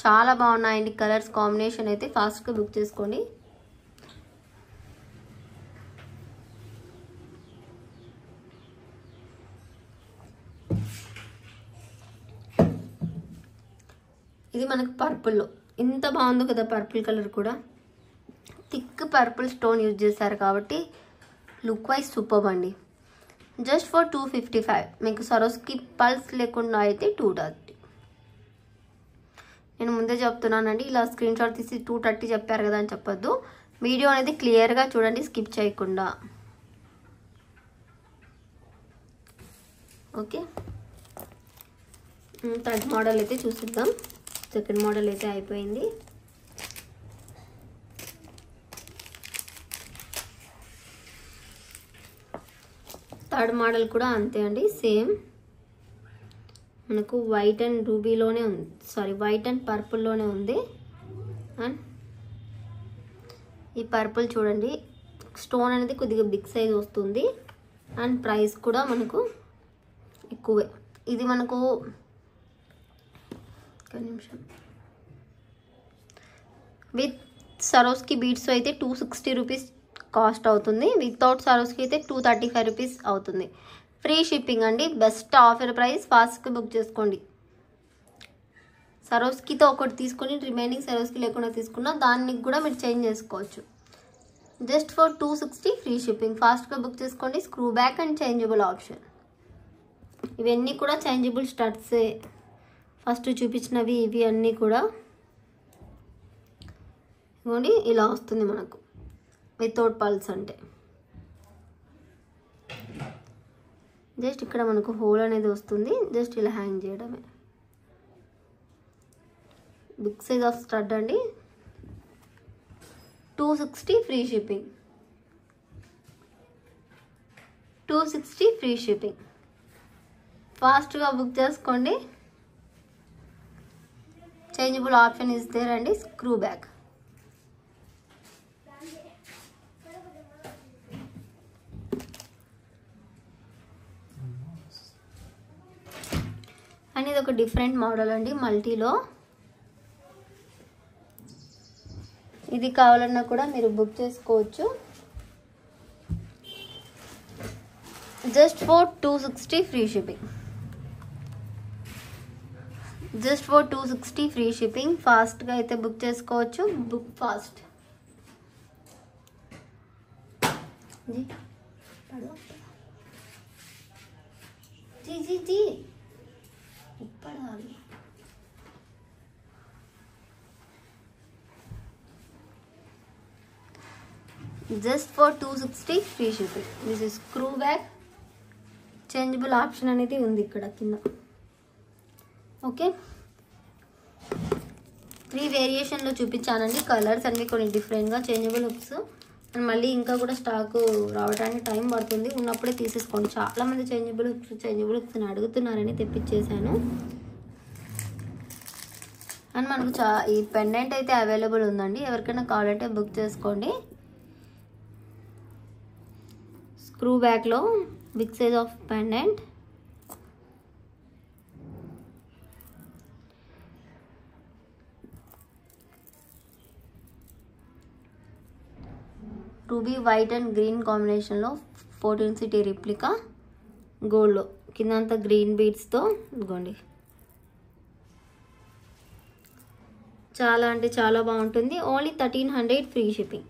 చాలా బాగున్నాయండి కలర్స్ కాంబినేషన్ అయితే. ఫాస్ట్గా బుక్ చేసుకోండి. ఇది మనకు పర్పుల్లో ఎంత బాగుందో కదా, పర్పుల్ కలర్ కూడా. థిక్ పర్పుల్ స్టోన్ యూజ్ చేశారు కాబట్టి లుక్ వైజ్ సూపర్ అండి. Just for 255. మీకు సరోస్కి పల్స్ లేకుండా అయితే 230. నేను ముందే చెప్తున్నానండి, ఇలా స్క్రీన్ షాట్ తీసి 230 చెప్పారు కదా అని చెప్పొద్దు. వీడియో అనేది క్లియర్గా చూడండి, స్కిప్ చేయకుండా. ఓకే, థర్డ్ మోడల్ అయితే చూసిద్దాం. సెకండ్ మోడల్ అయితే అయిపోయింది. థర్డ్ మోడల్ కూడా అంతే అండి, సేమ్. మనకు వైట్ అండ్ రూబీలోనే ఉంది, సారీ వైట్ అండ్ పర్పుల్లోనే ఉంది. అండ్ ఈ పర్పుల్ చూడండి, స్టోన్ అనేది కొద్దిగా బిగ్ సైజ్ వస్తుంది. అండ్ ప్రైస్ కూడా మనకు ఎక్కువే. ఇది మనకు ఒక నిమిషం, విత్ సరోస్కి బీడ్స్ అయితే 260 రూపీస్ కాస్ట్ అవుతుంది. వితౌట్ సరోస్కి అయితే 235 రూపీస్ అవుతుంది. ఫ్రీ షిప్పింగ్ అండి, బెస్ట్ ఆఫర్ ప్రైస్. ఫాస్ట్గా బుక్ చేసుకోండి. సరోస్కితో ఒకటి తీసుకొని రిమైనింగ్ సరోస్కి లేకుండా తీసుకున్నా దానికి కూడా మీరు చేంజ్ చేసుకోవచ్చు. Just for 260 free shipping. ఫాస్ట్గా బుక్ చేసుకోండి. Screw back and changeable option. ఇవన్నీ కూడా చేంజబుల్ స్టడ్సే. ఫస్ట్ చూపించినవి ఇవి అన్నీ కూడా ఇవ్వండి, ఇలా వస్తుంది మనకు వితౌట్ పల్స్. అంటే జస్ట్ ఇక్కడ మనకు హోల్ అనేది వస్తుంది, జస్ట్ ఇలా హ్యాంగ్ చేయడమే. బిగ్ సైజ్ ఆఫ్ స్టడ్ అండి, 260 ఫ్రీ షిప్పింగ్. 260 free shipping. ఫాస్ట్గా బుక్ చేసుకోండి. చేంజబుల్ ఆప్షన్ ఇస్ దేర్ అండి. Screw back. అండ్ ఇది ఒక డిఫరెంట్ మోడల్ అండి, మల్టీలో. ఇది కావాలన్నా కూడా మీరు బుక్ చేసుకోవచ్చు. Just for 260 free shipping. Just for 260 free shipping. ఫాస్ట్గా అయితే బుక్ చేసుకోవచ్చు. Book fast. जी जी जी ऊपर आ गई. Just for 260 free shipping. This is screw back. Changeable option అనేది ఉంది ఇక్కడ కింద. ఓకే, 3 వేరియేషన్లో చూపించానండి. కలర్స్ అన్నీ కొన్ని డిఫరెంట్గా, చేంజబుల్ హుక్స్. అండ్ మళ్ళీ ఇంకా కూడా స్టాక్ రావడానికి టైం పడుతుంది. ఉన్నప్పుడే తీసేసుకోండి. చాలామంది చేంజబుల్ హుక్స్ అని అడుగుతున్నారని తెప్పించేసాను. అండ్ మనకు ఈ పెండెంట్ అయితే అవైలబుల్ ఉందండి. ఎవరికైనా కావాలంటే బుక్ చేసుకోండి. స్క్రూ బ్యాక్లో big size of pendant. Ruby white and green కాంబినేషన్లో 14 సిటీ రిప్లికా గోల్డ్లో కిందంతా గ్రీన్ బీడ్స్తో ఇదిగోండి. చాలా అంటే చాలా బాగుంటుంది. Only 1300 free shipping.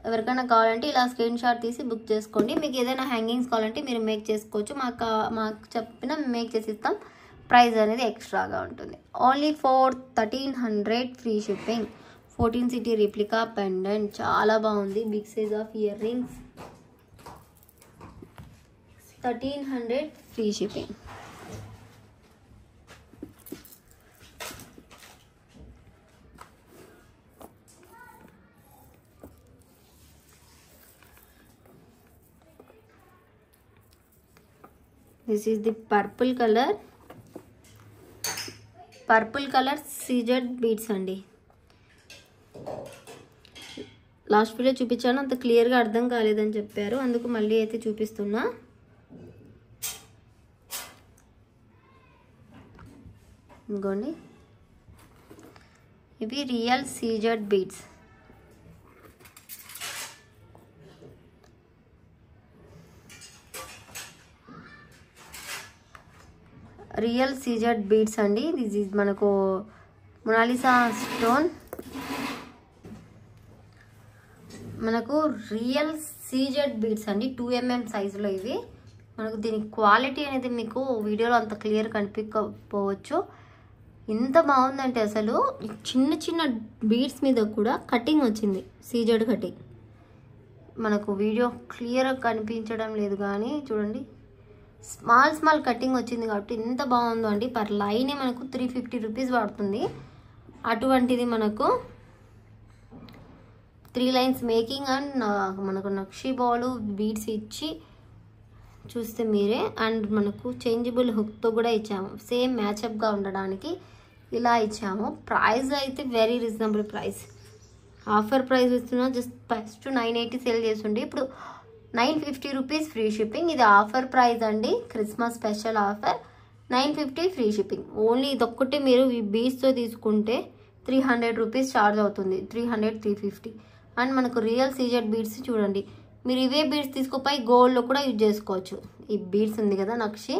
ఎవరికైనా కావాలంటే ఇలా స్క్రీన్ షాట్ తీసి బుక్ చేసుకోండి. మీకు ఏదైనా హ్యాంగింగ్స్ కావాలంటే మీరు మేక్ చేసుకోవచ్చు. మాకు చెప్పిన మేక్ చేసి ఇస్తాం. ప్రైస్ అనేది ఎక్స్ట్రాగా ఉంటుంది. Only for 1300 free shipping. 14 city replica pendant చాలా బాగుంది. Big size of ear rings. 1300 free shipping. This is the purple colour CZ beads అండి. లాస్ట్ వీడియో చూపించాను, అంత క్లియర్గా అర్థం కాలేదని చెప్పారు, అందుకు మళ్ళీ అయితే చూపిస్తున్నా. ఇంకోండి, ఇవి real CZ beads. Real CZ beads అండి. ఇది మనకు మొనాలిసా స్టోన్ మనకు రియల్ సీజెడ్ బీడ్స్ అండి, 2mm సైజులో ఇవి. మనకు దీని క్వాలిటీ అనేది మీకు వీడియోలో అంత క్లియర్ కనిపించకపోవచ్చు. ఎంత బాగుందంటే అసలు చిన్న చిన్న బీడ్స్ మీద కూడా కటింగ్ వచ్చింది, సీజెడ్ కటింగ్. మనకు వీడియో క్లియర్గా కనిపించడం లేదు కానీ చూడండి, స్మాల్ కటింగ్ వచ్చింది కాబట్టి ఎంత బాగుందో అండి. పర్ లైన్ మనకు 350 రూపీస్ పడుతుంది. అటువంటిది మనకు 3 లైన్స్ మేకింగ్ అండ్ మనకు నక్షి బాల్ బీడ్స్ ఇచ్చి చూస్తే మీరే. అండ్ మనకు చేంజబుల్ హుక్తో కూడా ఇచ్చాము, సేమ్ మ్యాచప్గా ఉండడానికి ఇలా ఇచ్చాము. ప్రైస్ అయితే very reasonable price. Offer price ఇస్తున్నా, జస్ట్ 980 సేల్ చేస్తుండే, ఇప్పుడు 950 రూపీస్ ఫ్రీ షిప్పింగ్. ఇది ఆఫర్ ప్రైస్ అండి, Christmas special offer. 950 free shipping. Only ఇదొక్కటి మీరు ఈ బీడ్స్తో తీసుకుంటే 300 రూపీస్ ఛార్జ్ అవుతుంది, 300 350. అండ్ మనకు రియల్ సీజెడ్ బీడ్స్ చూడండి, మీరు ఇవే బీడ్స్ తీసుకుపోయి గోల్డ్లో కూడా యూజ్ చేసుకోవచ్చు. ఈ బీడ్స్ ఉంది కదా నక్షి,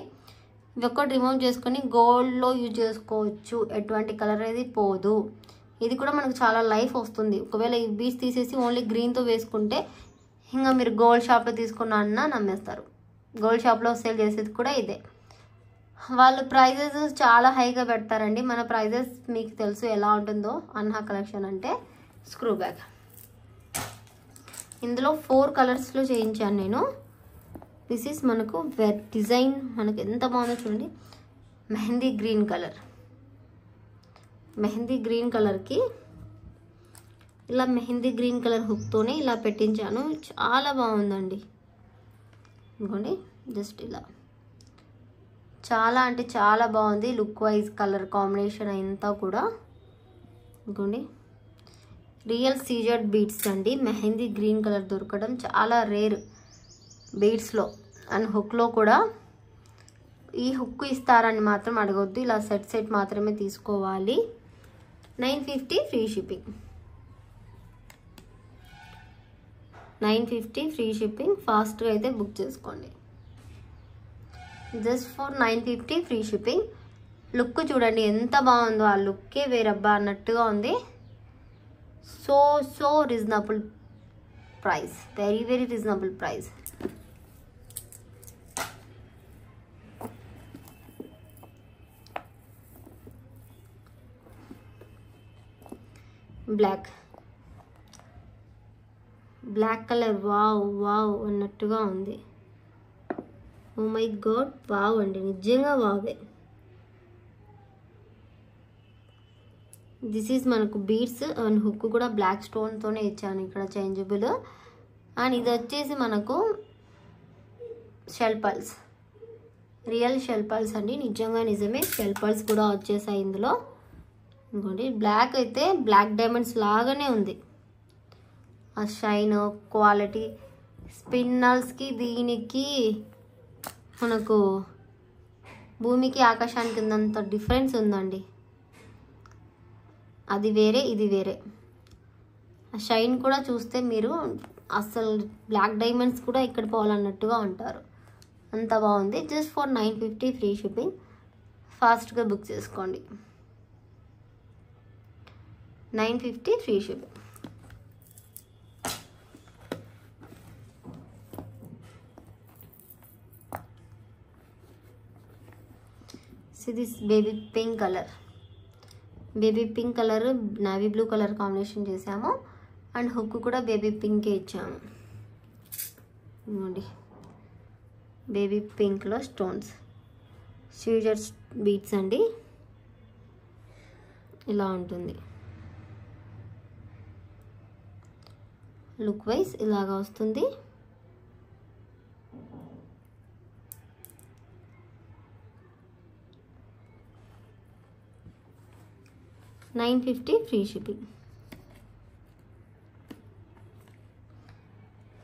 ఇవి ఒక్కటి రిమూవ్ చేసుకొని గోల్డ్లో యూజ్ చేసుకోవచ్చు, ఎటువంటి కలర్ అనేది పోదు. ఇది కూడా మనకు చాలా లైఫ్ వస్తుంది. ఒకవేళ ఈ బీడ్స్ తీసేసి ఓన్లీ గ్రీన్తో వేసుకుంటే ఇంకా మీరు గోల్డ్ షాప్లో తీసుకున్నా నమ్మేస్తారు. గోల్డ్ షాప్లో సేల్ చేసేది కూడా ఇదే. వాళ్ళు ప్రైజెస్ చాలా హైగా పెడతారండి. మన ప్రైజెస్ మీకు తెలుసు ఎలా ఉంటుందో. అన్హా కలెక్షన్ అంటే స్క్రూ బ్యాగ్. ఇందులో 4 కలర్స్లో చేయించాను నేను. దిస్ ఈస్ మనకు డిజైన్ మనకు ఎంత బాగుందో చూడండి. Mehndi green colour, mehndi green కలర్కి ఇలా మెహందీ గ్రీన్ కలర్ హుక్తోనే ఇలా పెట్టించాను. చాలా బాగుందండి. ఇంకోండి జస్ట్ ఇలా చాలా అంటే చాలా బాగుంది. లుక్ వైజ్ కలర్ కాంబినేషన్ అంతా కూడా. ఇంకోండి రియల్ సీజెడ్ బీడ్స్ అండి. మెహందీ గ్రీన్ కలర్ దొరకడం చాలా రేర్ బీడ్స్లో. అండ్ హుక్లో కూడా ఈ హుక్ ఇస్తారని మాత్రం అడగొద్దు, ఇలా సెట్ మాత్రమే తీసుకోవాలి. 950 ఫ్రీ షిప్పింగ్. 950 free shipping. ఫాస్ట్గా అయితే బుక్ చేసుకోండి. Just for 950 free shipping. Look చూడండి ఎంత బాగుందో, ఆ లుక్కే వేరబ్బా అన్నట్టుగా ఉంది. So reasonable price, very reasonable price. Black colour wow అన్నట్టుగా ఉంది. ఓ మై గాడ్, వావ్ అండి, నిజంగా వావే. దిస్ ఈజ్ మనకు బీడ్స్ అండ్ హుక్ కూడా బ్లాక్ స్టోన్తోనే ఇచ్చాను ఇక్కడ చేంజబుల్. అండ్ ఇది వచ్చేసి మనకు shell pearls, real shell pearls అండి. నిజమే షెల్ పల్స్ కూడా వచ్చేసాయి ఇందులో. ఇంకోటి బ్లాక్ అయితే బ్లాక్ డైమండ్స్ లాగానే ఉంది. ఆ షైన్ క్వాలిటీ స్పిన్నల్స్కి దీనికి మనకు భూమికి ఆకాశానికి ఉన్నంత డిఫరెన్స్ ఉందండి. అది వేరే ఇది వేరే. ఆ షైన్ కూడా చూస్తే మీరు అసలు బ్లాక్ డైమండ్స్ కూడా ఇక్కడ పోవాలన్నట్టుగా ఉంటారు. అంత బాగుంది. Just for 950 free shipping. ఫాస్ట్గా బుక్ చేసుకోండి. 950 free shipping. This baby pink colour, navy blue colour combination చేసాము. అండ్ హుక్ కూడా బేబీ పింకే ఇచ్చాము. ఇవ్వండి బేబీ పింక్లో స్టోన్స్, సీజర్ బీడ్స్ అండి. ఇలా ఉంటుంది. లుక్ వైజ్ ఇలాగా వస్తుంది. $950 ఫ్రీ షిప్పింగ్.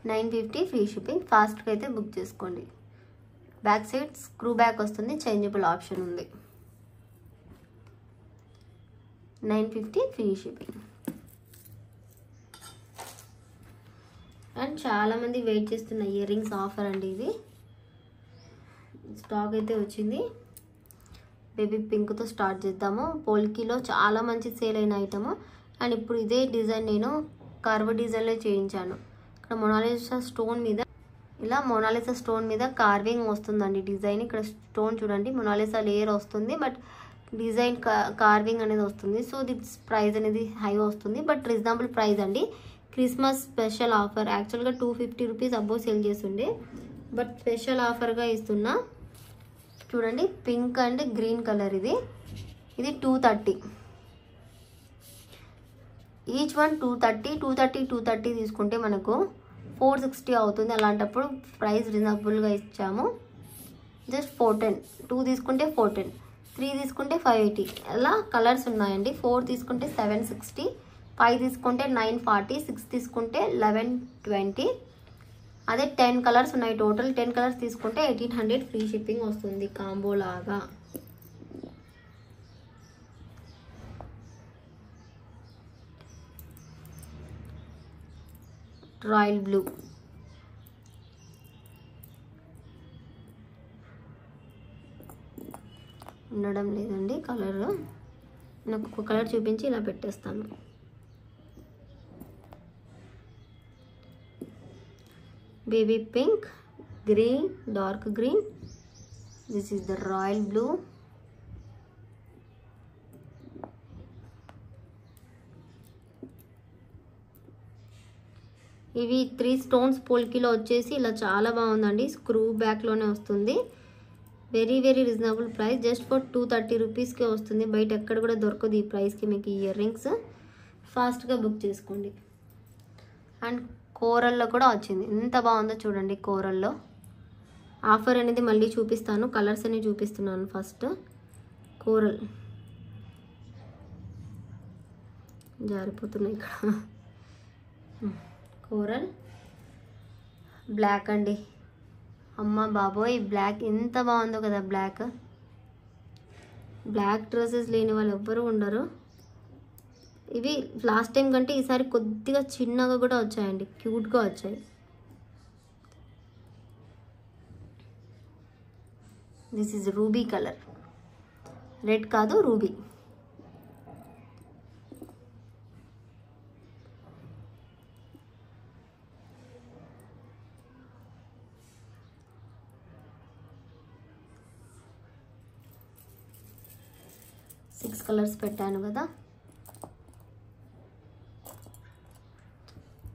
950 free shipping. ఫాస్ట్గా అయితే బుక్ చేసుకోండి. బ్యాక్ సైడ్ స్క్రూ బ్యాక్ వస్తుంది, చేంజబుల్ ఆప్షన్ ఉంది. 950 ఫ్రీ షిప్పింగ్. అండ్ చాలామంది వెయిట్ చేస్తున్న ఇయర్ రింగ్స్ ఆఫర్ అండి. ఇది స్టాక్ అయితే వచ్చింది. బేబీ పింక్తో స్టార్ట్ చేద్దాము. పోల్కీలో చాలా మంచి సేల్ అయిన ఐటమ్. అండ్ ఇప్పుడు ఇదే డిజైన్ నేను కర్వ్ డిజైన్లో చేయించాను. ఇక్కడ మొనాలిసా స్టోన్ మీద ఇలా మొనాలిసా స్టోన్ మీద కార్వింగ్ వస్తుందండి డిజైన్. ఇక్కడ స్టోన్ చూడండి, మొనాలిసా లేయర్ వస్తుంది, బట్ డిజైన్ కార్వింగ్ అనేది వస్తుంది. సో దిస్ ప్రైస్ అనేది హై వస్తుంది, బట్ రీజనబుల్ ప్రైస్ అండి. Christmas special offer. యాక్చువల్గా 250 రూపీస్ అబ్బో సేల్ చేస్తుండే, బట్ స్పెషల్ ఆఫర్గా ఇస్తున్నా. చూడండి, పింక్ అండ్ గ్రీన్ కలర్. ఇది 230. ఈచ్ వన్ 230 తీసుకుంటే మనకు 460 అవుతుంది. అలాంటప్పుడు ప్రైస్ రీజనబుల్గా ఇచ్చాము. జస్ట్ 410. 2 తీసుకుంటే 410, 3 తీసుకుంటే 580. అలా కలర్స్ ఉన్నాయండి. 4 తీసుకుంటే 760, 5 తీసుకుంటే 940, 6 తీసుకుంటే 1120. అదే 10 కలర్స్ ఉన్నాయి టోటల్. 10 కలర్స్ తీసుకుంటే 1800 ఫ్రీ షిప్పింగ్ వస్తుంది కాంబో లాగా. రాయల్ బ్లూ, ఉండడం లేదండి కలర్. నాకు ఒక కలర్ చూపించి ఇలా పెట్టేస్తాను. Baby pink, green, dark green. This is the royal blue. ఇవి 3 స్టోన్స్ పోల్కిలో వచ్చేసి ఇలా చాలా బాగుందండి. స్క్రూ బ్యాక్లోనే వస్తుంది. Very very reasonable price. Just for 230 రూపీస్కే వస్తుంది. బయట ఎక్కడ కూడా దొరకదు ఈ ప్రైస్కి మీకు ఇయర్ రింగ్స్. ఫాస్ట్గా బుక్ చేసుకోండి. అండ్ కోరల్లో కూడా వచ్చింది. ఎంత బాగుందో చూడండి. కోరల్లో ఆఫర్ అనేది మళ్ళీ చూపిస్తాను. కలర్స్ అనేవి చూపిస్తున్నాను. ఫస్ట్ కోరల్ జారిపోతున్నాయి ఇక్కడ. కోరల్ బ్లాక్ అండి. అమ్మ బాబోయ్, బ్లాక్ ఎంత బాగుందో కదా. బ్లాక్ డ్రెస్సెస్ లేని వాళ్ళు ఎవ్వరూ ఉండరు. ఇవి లాస్ట్ టైం కంటే ఈసారి కొద్దిగా చిన్నగా కూడా వచ్చాయండి. క్యూట్గా వచ్చాయి. This is ruby colour. Red కాదు, రూబీ. సిక్స్ కలర్స్ పెట్టాను కదా.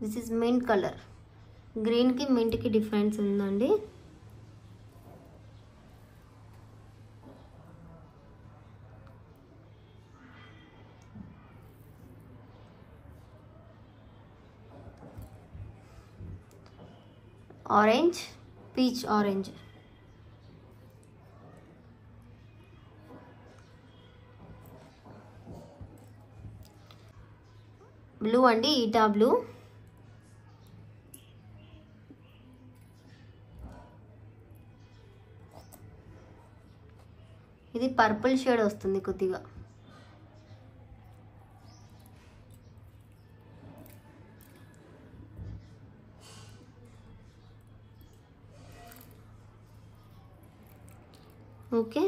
This is mint colour. గ్రీన్కి మింట్కి డిఫరెన్స్ ఉందండి. Orange, peach orange. బ్లూ అండి, ఈటా బ్లూ. ఇది పర్పుల్ షేడ్ వస్తుంది కొద్దిగా. ఓకే,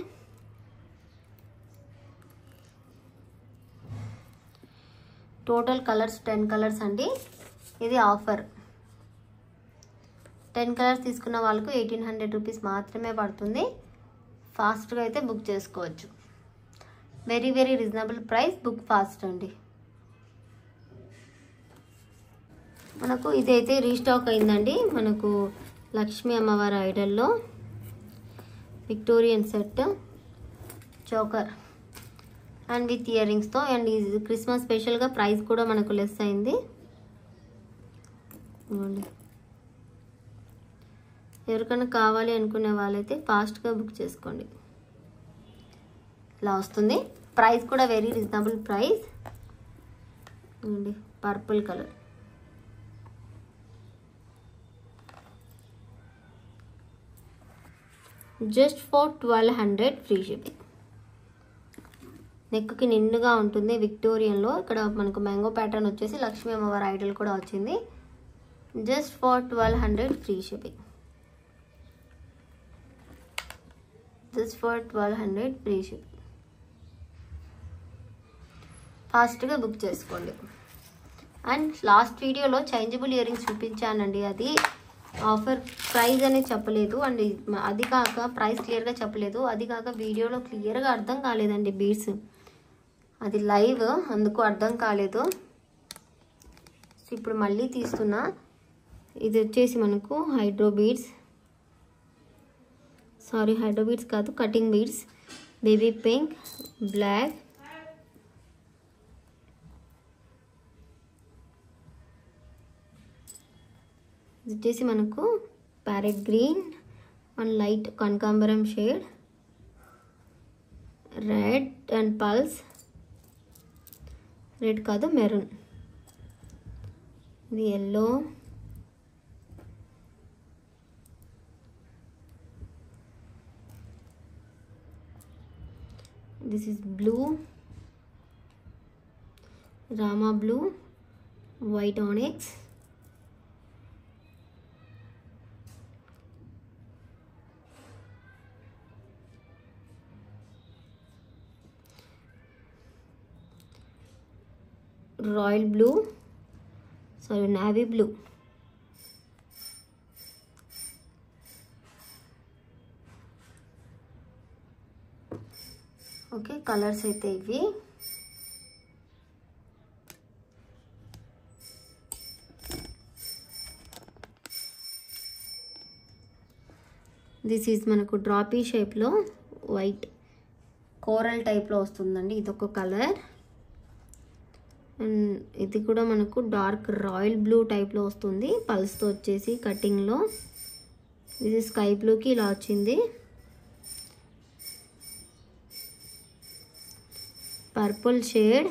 టోటల్ కలర్స్ 10 కలర్స్ అండి. ఇది ఆఫర్. 10 కలర్స్ తీసుకున్న వాళ్ళకు 1800 రూపీస్ మాత్రమే పడుతుంది. ఫాస్ట్గా అయితే బుక్ చేసుకోవచ్చు. Very very reasonable price. Book fast అండి. మనకు ఇదైతే రీస్టాక్ అయిందండి. మనకు లక్ష్మీ అమ్మవారి ఐడల్లో Victorian set, choker and with ear రింగ్స్తో. అండ్ ఇది క్రిస్మస్ స్పెషల్గా ప్రైస్ కూడా మనకు లెస్ అయింది. ఎవరికైనా కావాలి అనుకునే వాళ్ళైతే ఫాస్ట్గా బుక్ చేసుకోండి. ఇలా వస్తుంది. ప్రైస్ కూడా వెరీ రీజనబుల్ ప్రైస్ అండి. Purple colour. Just for 1200 free shipping. నెక్కి నిండుగా ఉంటుంది విక్టోరియన్లో. ఇక్కడ మనకు మ్యాంగో ప్యాటర్న్ వచ్చేసి లక్ష్మీ అమ్మవారి ఐడల్ కూడా వచ్చింది. Just for 1200 free shipping. Just for 1200 free shipping. ఫాస్ట్గా బుక్ చేసుకోండి. అండ్ లాస్ట్ వీడియోలో చేంజబుల్ ఇయర్ రింగ్స్ చూపించానండి, అది ఆఫర్ ప్రైస్ అనేది చెప్పలేదు. అండ్ అది కాక ప్రైస్ క్లియర్గా చెప్పలేదు. అది కాక వీడియోలో క్లియర్గా అర్థం కాలేదండి బీడ్స్, అది లైవ్ అందుకు అర్థం కాలేదు. సో ఇప్పుడు మళ్ళీ తీస్తున్నా. ఇది వచ్చేసి మనకు హైడ్రో బీడ్స్ కాదు, cutting beads, baby pink, black, ఇది వచ్చేసి మనకు ప్యారెట్ గ్రీన్ అండ్ లైట్ కనకాంబరం shade, red and pearls, red కాదు మెరూన్, ఇది yellow, this is blue, Rama blue, white onyx, royal blue, sorry navy blue, okay colours అయితే ఇవి. This is మనకు డ్రాపీ షేప్లో వైట్ కోరల్ టైప్లో వస్తుందండి, ఇదొక కలర్. అండ్ ఇది కూడా మనకు డార్క్ రాయల్ బ్లూ టైప్లో వస్తుంది, పల్స్తో వచ్చేసి కటింగ్లో. ఇది స్కై బ్లూకి ఇలా వచ్చింది. పర్పుల్ షేడ్,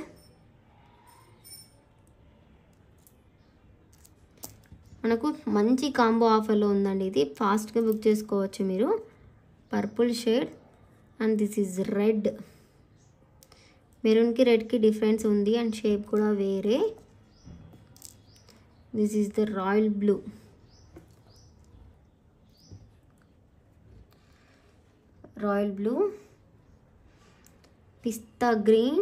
మనకు మంచి కాంబో ఆఫర్లో ఉందండి, ఇది ఫాస్ట్గా బుక్ చేసుకోవచ్చు మీరు. Purple shade and this is red, మెరూన్కి రెడ్కి డిఫరెన్స్ ఉంది అండ్ షేప్ కూడా వేరే. This is the royal blue, pista green,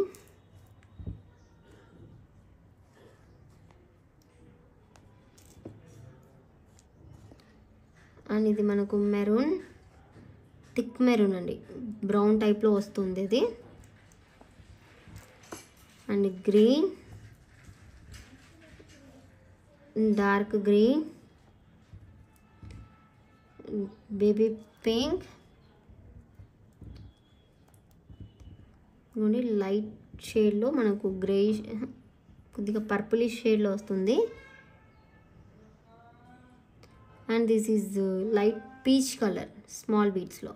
and ఇది మనకు మెరూన్, థిక్ మెరూన్ అండి, బ్రౌన్ టైప్లో వస్తుంది ఇది. And green, dark green, baby pink, light షేడ్లో మనకు గ్రే కొద్దిగా పర్పులిష్ షేడ్లో వస్తుంది. And this is light peach colour small బీడ్స్లో.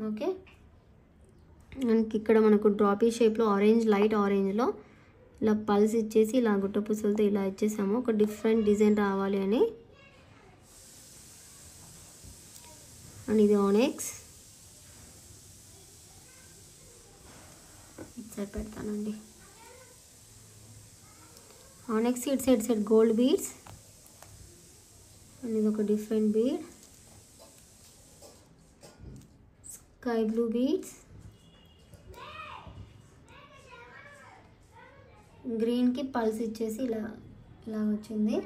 ఓకే, మనకి ఇక్కడ మనకు డ్రాపీ షేప్లో ఆరెంజ్, లైట్ ఆరెంజ్లో ఇలా పల్స్ ఇచ్చేసి ఇలా గుట్ట పూసలతో ఇలా ఇచ్చేసాము, ఒక డిఫరెంట్ డిజైన్ రావాలి అని. అండ్ ఇది ఆనెక్స్ ఇటు సైడ్ పెడతానండి. ఆనెక్స్ ఇటు సైడ్ గోల్డ్ బీడ్స్. అండ్ ఇది ఒక different bead, sky blue beads, గ్రీన్కి పల్స్ ఇచ్చేసి ఇలా వచ్చింది.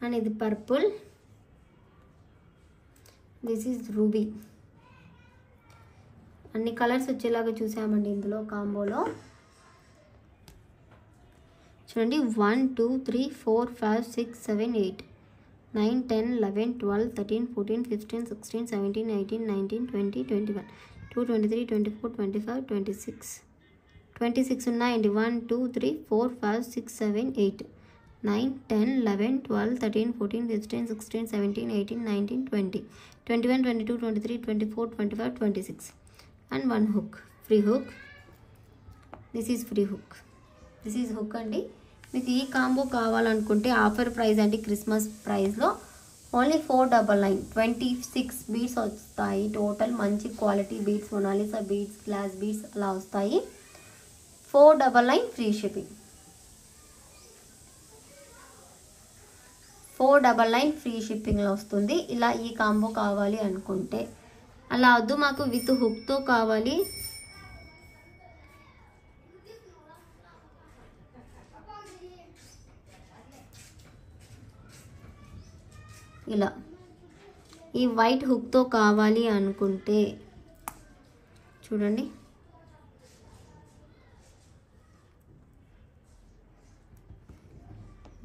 అండ్ ఇది పర్పుల్, దిస్ ఈజ్ రూబీ. అన్ని కలర్స్ వచ్చేలాగా చూసామండి ఇందులో కాంబోలో. చూడండి 1 2 3 4 5 6 7 8 9 10 11 12 13 14 15 16 17 18 19 20 21 2 23 24 25 26 26 ఉన్నాయండి. 1 2 3 4 5 6 7 8 9 10 11 12 13 14 15 16 17 18 19 20 21 22 23 24 25 26 and 1 hook, free hook. This is free hook, this is hook అండి. మీకు ఈ కాంబో కావాలనుకుంటే ఆఫర్ ప్రైస్ అండి, క్రిస్మస్ ప్రైస్లో ఓన్లీ 499, 26 బీడ్స్ వస్తాయి టోటల్. మంచి quality beads, Mona Lisa beads, glass beads అలా వస్తాయి. 499 ఫ్రీ షిప్పింగ్. 499 ఫ్రీ షిప్పింగ్లో వస్తుంది. ఇలా ఈ కాంబో కావాలి అనుకుంటే, అలా వద్దు మాకు విత్ హుక్తో కావాలి, ఇలా ఈ వైట్ హుక్తో కావాలి అనుకుంటే చూడండి,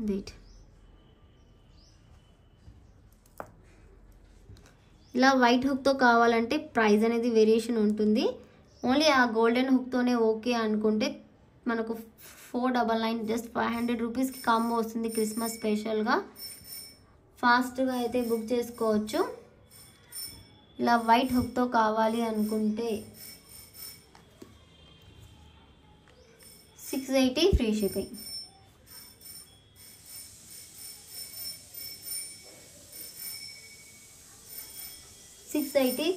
వెయిట్, ఇలా వైట్ హుక్తో కావాలంటే ప్రైస్ అనేది వేరియేషన్ ఉంటుంది. ఓన్లీ ఆ గోల్డెన్ హుక్తోనే ఓకే అనుకుంటే మనకు 499 జస్ట్ 500 రూపీస్కి కాంబో వస్తుంది. క్రిస్మస్ స్పెషల్గా ఫాస్ట్గా అయితే బుక్ చేసుకోవచ్చు. ఇలా వైట్ హుక్తో కావాలి అనుకుంటే 680 ఫ్రీ షిప్పింగ్.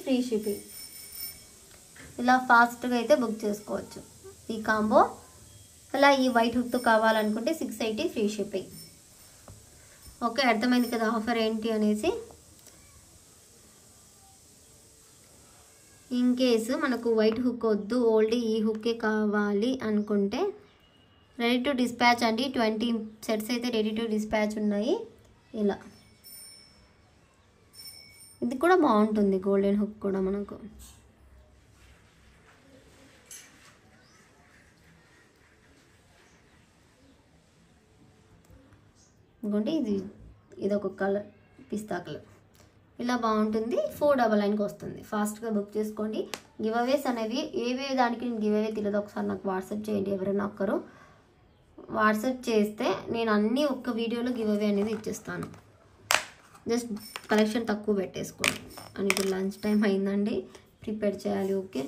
Free shipping. ఇలా ఫాస్ట్గా అయితే బుక్ చేసుకోవచ్చు ఈ కాంబో. అలా ఈ వైట్ హుక్తో కావాలనుకుంటే 680 ఫ్రీ షిప్పింగ్. ఓకే, అర్థమైంది కదా ఆఫర్ ఏంటి అనేసి. ఇన్ కేసు మనకు వైట్ హుక్ వద్దు, ఓల్డ్ ఈ హుక్కే కావాలి అనుకుంటే రెడీ టు డిస్పాచ్ అండి. 20 సెట్స్ అయితే రెడీ టు డిస్పాచ్ ఉన్నాయి. ఇలా ఇది కూడా బాగుంటుంది, గోల్డెన్ హుక్ కూడా మనకు. ఇంకోటి ఇదొక కలర్, పిస్తా కలర్. ఇలా బాగుంటుంది. 499కి వస్తుంది. ఫాస్ట్గా బుక్ చేసుకోండి. గివ్ అవేస్ అనేవి ఏవే దానికి నేను గివ్ అవే తెలియదు, ఒకసారి నాకు వాట్సాప్ చేయండి. ఎవరైనా ఒక్కరు వాట్సాప్ చేస్తే నేను అన్నీ ఒక్క వీడియోలో గివ్ అవే అనేది ఇచ్చేస్తాను. జస్ట్ కలెక్షన్ తక్కువ పెట్టేసుకోండి. అని ఇప్పుడు లంచ్ టైం అయిందండి, ప్రిపేర్ చేయాలి. Okay,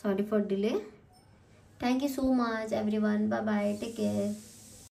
sorry for delay. Thank you so much everyone. Bye bye, take care.